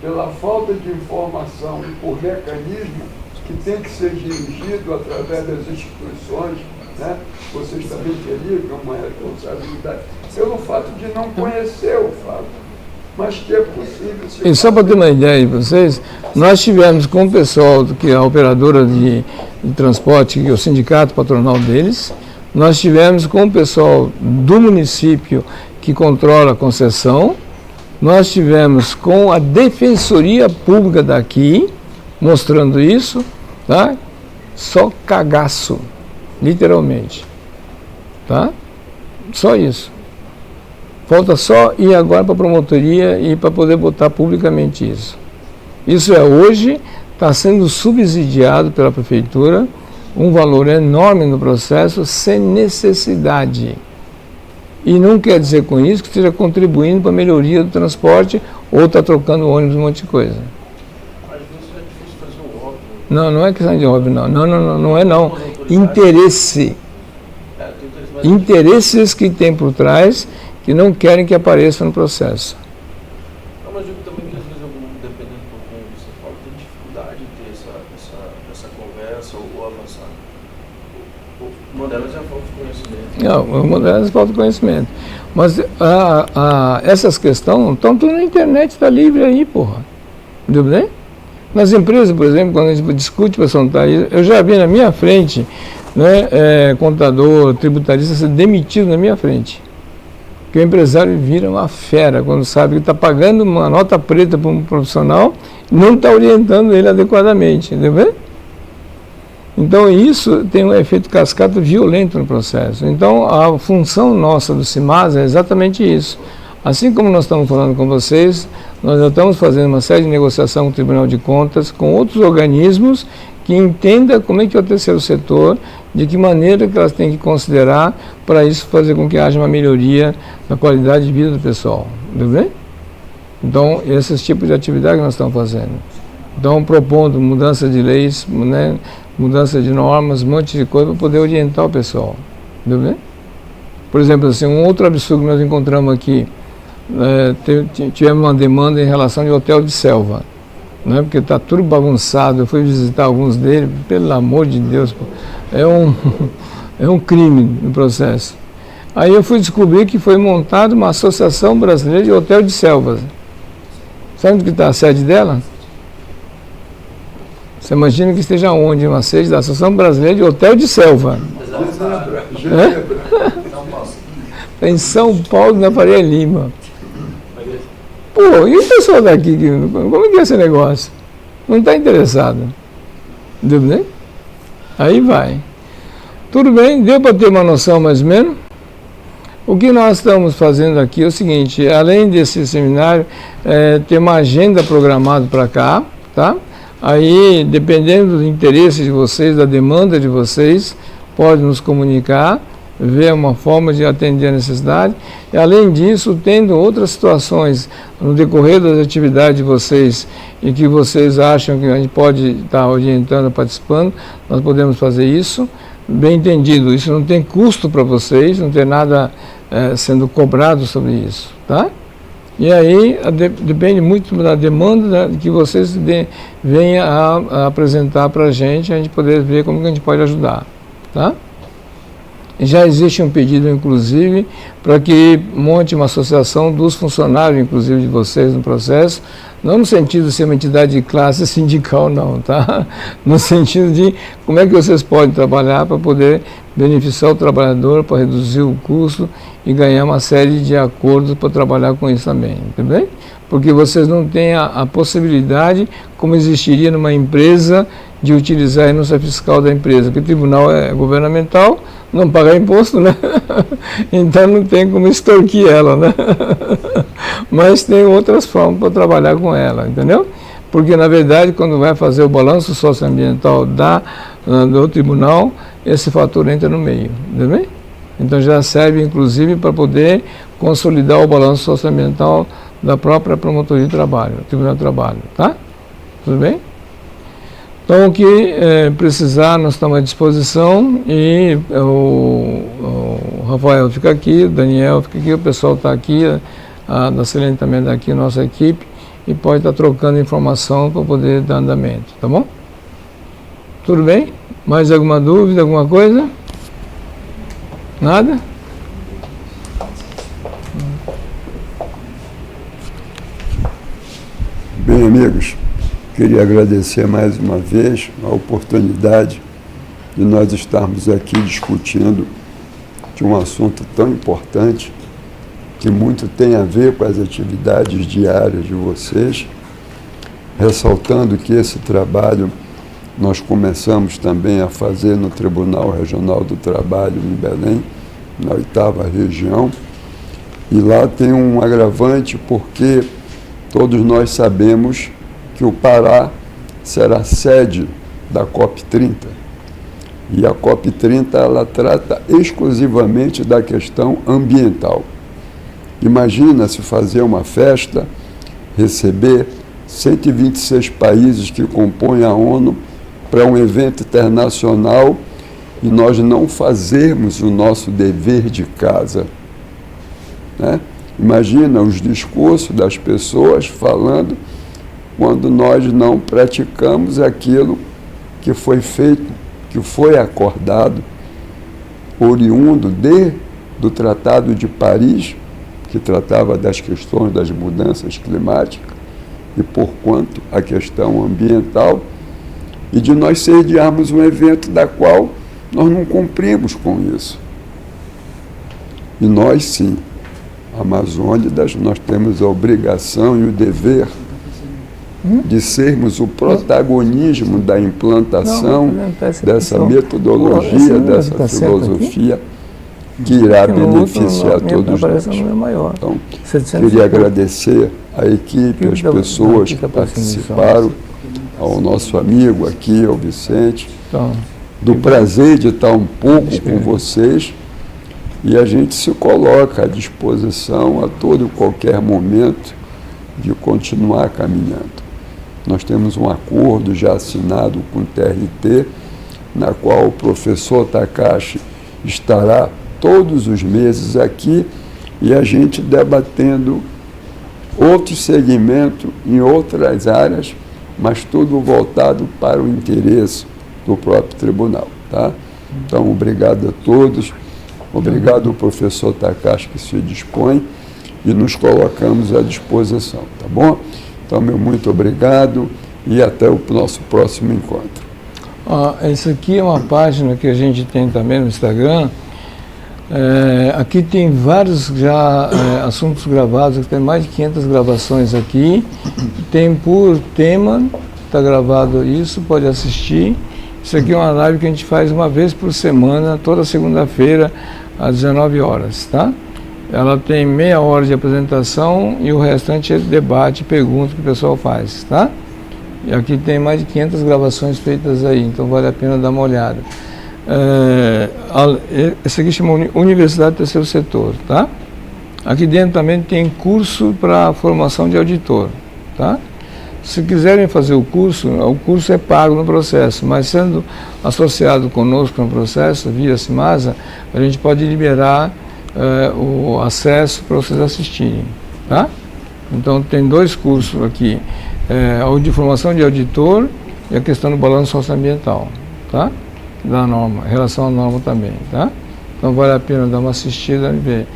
pela falta de informação e por mecanismo que tem que ser dirigido através das instituições, né? Vocês também teriam uma responsabilidade, pelo fato de não conhecer o fato, mas que é possível... E só para ter uma ideia de vocês, nós tivemos com o pessoal, que é a operadora de transporte, que é o sindicato patronal deles, nós tivemos com o pessoal do município que controla a concessão, nós tivemos com a Defensoria Pública daqui, mostrando isso, tá? Só cagaço, literalmente, tá? Só isso. Falta só ir agora para a promotoria e para poder botar publicamente isso. Isso hoje está sendo subsidiado pela prefeitura, um valor enorme no processo, sem necessidade. E não quer dizer com isso que esteja contribuindo para a melhoria do transporte ou está trocando ônibus, um monte de coisa. Às vezes é difícil fazer o óbvio. Não é questão de óbvio, não. Não é não. Interesse. Interesses que tem por trás que não querem que apareça no processo. Não, mas eu digo também que às vezes, dependendo do ponto que você fala, tem dificuldade de ter essa conversa ou avançar. Uma delas é a falta de conhecimento. Não, uma delas é a falta de conhecimento. Mas essas questões estão tudo na internet, está livre aí, porra. Entendeu bem? Nas empresas, por exemplo, quando a gente discute, eu já vi na minha frente, né, contador, tributarista ser demitido na minha frente. Porque o empresário vira uma fera quando sabe que está pagando uma nota preta para um profissional e não está orientando ele adequadamente, entendeu? Então isso tem um efeito cascata violento no processo. Então a função nossa do CIMASA é exatamente isso. Assim como nós estamos falando com vocês, nós já estamos fazendo uma série de negociação com o Tribunal de Contas, com outros organismos que entendam como é que é o terceiro setor, de que maneira que elas têm que considerar para isso fazer com que haja uma melhoria na qualidade de vida do pessoal. Entendeu? Então, esses tipos de atividade que nós estamos fazendo. Então, propondo mudança de leis, né, mudança de normas, um monte de coisa para poder orientar o pessoal. Entendeu? Por exemplo, assim, um outro absurdo que nós encontramos aqui, tivemos uma demanda em relação ao hotel de selva, né, porque está tudo bagunçado. Eu fui visitar alguns deles, pelo amor de Deus, é um crime no processo. Aí eu fui descobrir que foi montada uma Associação Brasileira de Hotel de Selvas. Sabe onde está a sede dela? Você imagina que esteja onde? Uma sede da Associação Brasileira de Hotel de Selva. Em São Paulo, na Faria Lima. Pô, e o pessoal daqui, como é que é esse negócio? Não está interessado. Deu bem? Aí vai. Tudo bem, deu para ter uma noção mais ou menos? O que nós estamos fazendo aqui é o seguinte, além desse seminário, tem uma agenda programada para cá, tá? Aí, dependendo do interesse de vocês, da demanda de vocês, pode nos comunicar, ver uma forma de atender a necessidade. E, além disso, tendo outras situações no decorrer das atividades de vocês e que vocês acham que a gente pode estar orientando, participando, nós podemos fazer isso. Bem entendido, isso não tem custo para vocês, não tem nada sendo cobrado sobre isso, tá? E aí depende muito da demanda que vocês venham a apresentar para a gente poder ver como que a gente pode ajudar, tá? Já existe um pedido, inclusive, para que monte uma associação dos funcionários, inclusive de vocês no processo, não no sentido de ser uma entidade de classe sindical, não, tá? No sentido de como é que vocês podem trabalhar para poder beneficiar o trabalhador, para reduzir o custo e ganhar uma série de acordos para trabalhar com isso também, entendeu? Porque vocês não têm a possibilidade, como existiria numa empresa, de utilizar a renúncia fiscal da empresa, porque o tribunal é governamental, não paga imposto, né? Então não tem como extorquir ela, né? Mas tem outras formas para trabalhar com ela, entendeu? Porque, na verdade, quando vai fazer o balanço socioambiental do tribunal, esse fator entra no meio, entendeu? Então já serve, inclusive, para poder consolidar o balanço socioambiental da própria promotoria de trabalho, Tribunal de Trabalho, tá? Tudo bem? Então, o que precisar, nós estamos à disposição e o Rafael fica aqui, o Daniel fica aqui, o pessoal está aqui, da Celene também está aqui, nossa equipe, e pode estar trocando informação para poder dar andamento, tá bom? Tudo bem? Mais alguma dúvida, alguma coisa? Nada? Bem, amigos, queria agradecer mais uma vez a oportunidade de nós estarmos aqui discutindo de um assunto tão importante que muito tem a ver com as atividades diárias de vocês, ressaltando que esse trabalho nós começamos também a fazer no Tribunal Regional do Trabalho em Belém, na 8ª região, e lá tem um agravante porque todos nós sabemos que o Pará será sede da COP30. E a COP30 ela trata exclusivamente da questão ambiental. Imagina se fazer uma festa, receber 126 países que compõem a ONU para um evento internacional e nós não fazermos o nosso dever de casa, né? Imagina os discursos das pessoas falando quando nós não praticamos aquilo que foi feito, que foi acordado, oriundo do Tratado de Paris, que tratava das questões das mudanças climáticas e, porquanto, a questão ambiental, e de nós sediarmos um evento da qual nós não cumprimos com isso. E nós, sim, amazônidas, nós temos a obrigação e o dever de sermos o protagonismo da implantação dessa metodologia, dessa filosofia que irá beneficiar todos nós. Então, queria agradecer a equipe, as pessoas que participaram, ao nosso amigo aqui, ao Vicente, do prazer de estar um pouco com vocês, e a gente se coloca à disposição a todo e qualquer momento de continuar caminhando. Nós temos um acordo já assinado com o TRT, na qual o professor Takashi estará todos os meses aqui e a gente debatendo outros segmentos em outras áreas, mas tudo voltado para o interesse do próprio tribunal, tá? Então, obrigado a todos, obrigado ao professor Takashi que se dispõe e nos colocamos à disposição, tá bom? Então, meu muito obrigado e até o nosso próximo encontro. Essa aqui é uma página que a gente tem também no Instagram. Aqui tem vários já assuntos gravados, tem mais de 500 gravações aqui. Tem por tema, está gravado isso, pode assistir. Isso aqui é uma live que a gente faz uma vez por semana, toda segunda-feira, às 19 horas, tá? Ela tem meia hora de apresentação e o restante é debate, perguntas que o pessoal faz, tá? E aqui tem mais de 500 gravações feitas aí, então vale a pena dar uma olhada. Esse aqui chama Universidade do Terceiro Setor, tá? Aqui dentro também tem curso para formação de auditor, tá? Se quiserem fazer o curso é pago no processo, mas sendo associado conosco no processo, via Cimasa, a gente pode liberar o acesso para vocês assistirem, tá? Então tem 2 cursos aqui, de formação de auditor e a questão do balanço socioambiental, tá? Da norma, em relação à norma também, tá? Então vale a pena dar uma assistida e ver.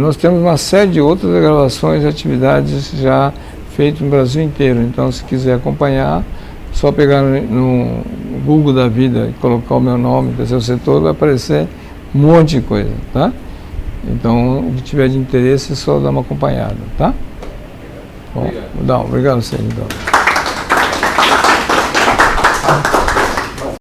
Nós temos uma série de outras gravações de atividades já feitas no Brasil inteiro, então se quiser acompanhar, só pegar no Google da vida e colocar o meu nome, Terceiro Setor, vai aparecer um monte de coisa, tá? Então, o que tiver de interesse é só dar uma acompanhada, tá? Bom, obrigado a você, então.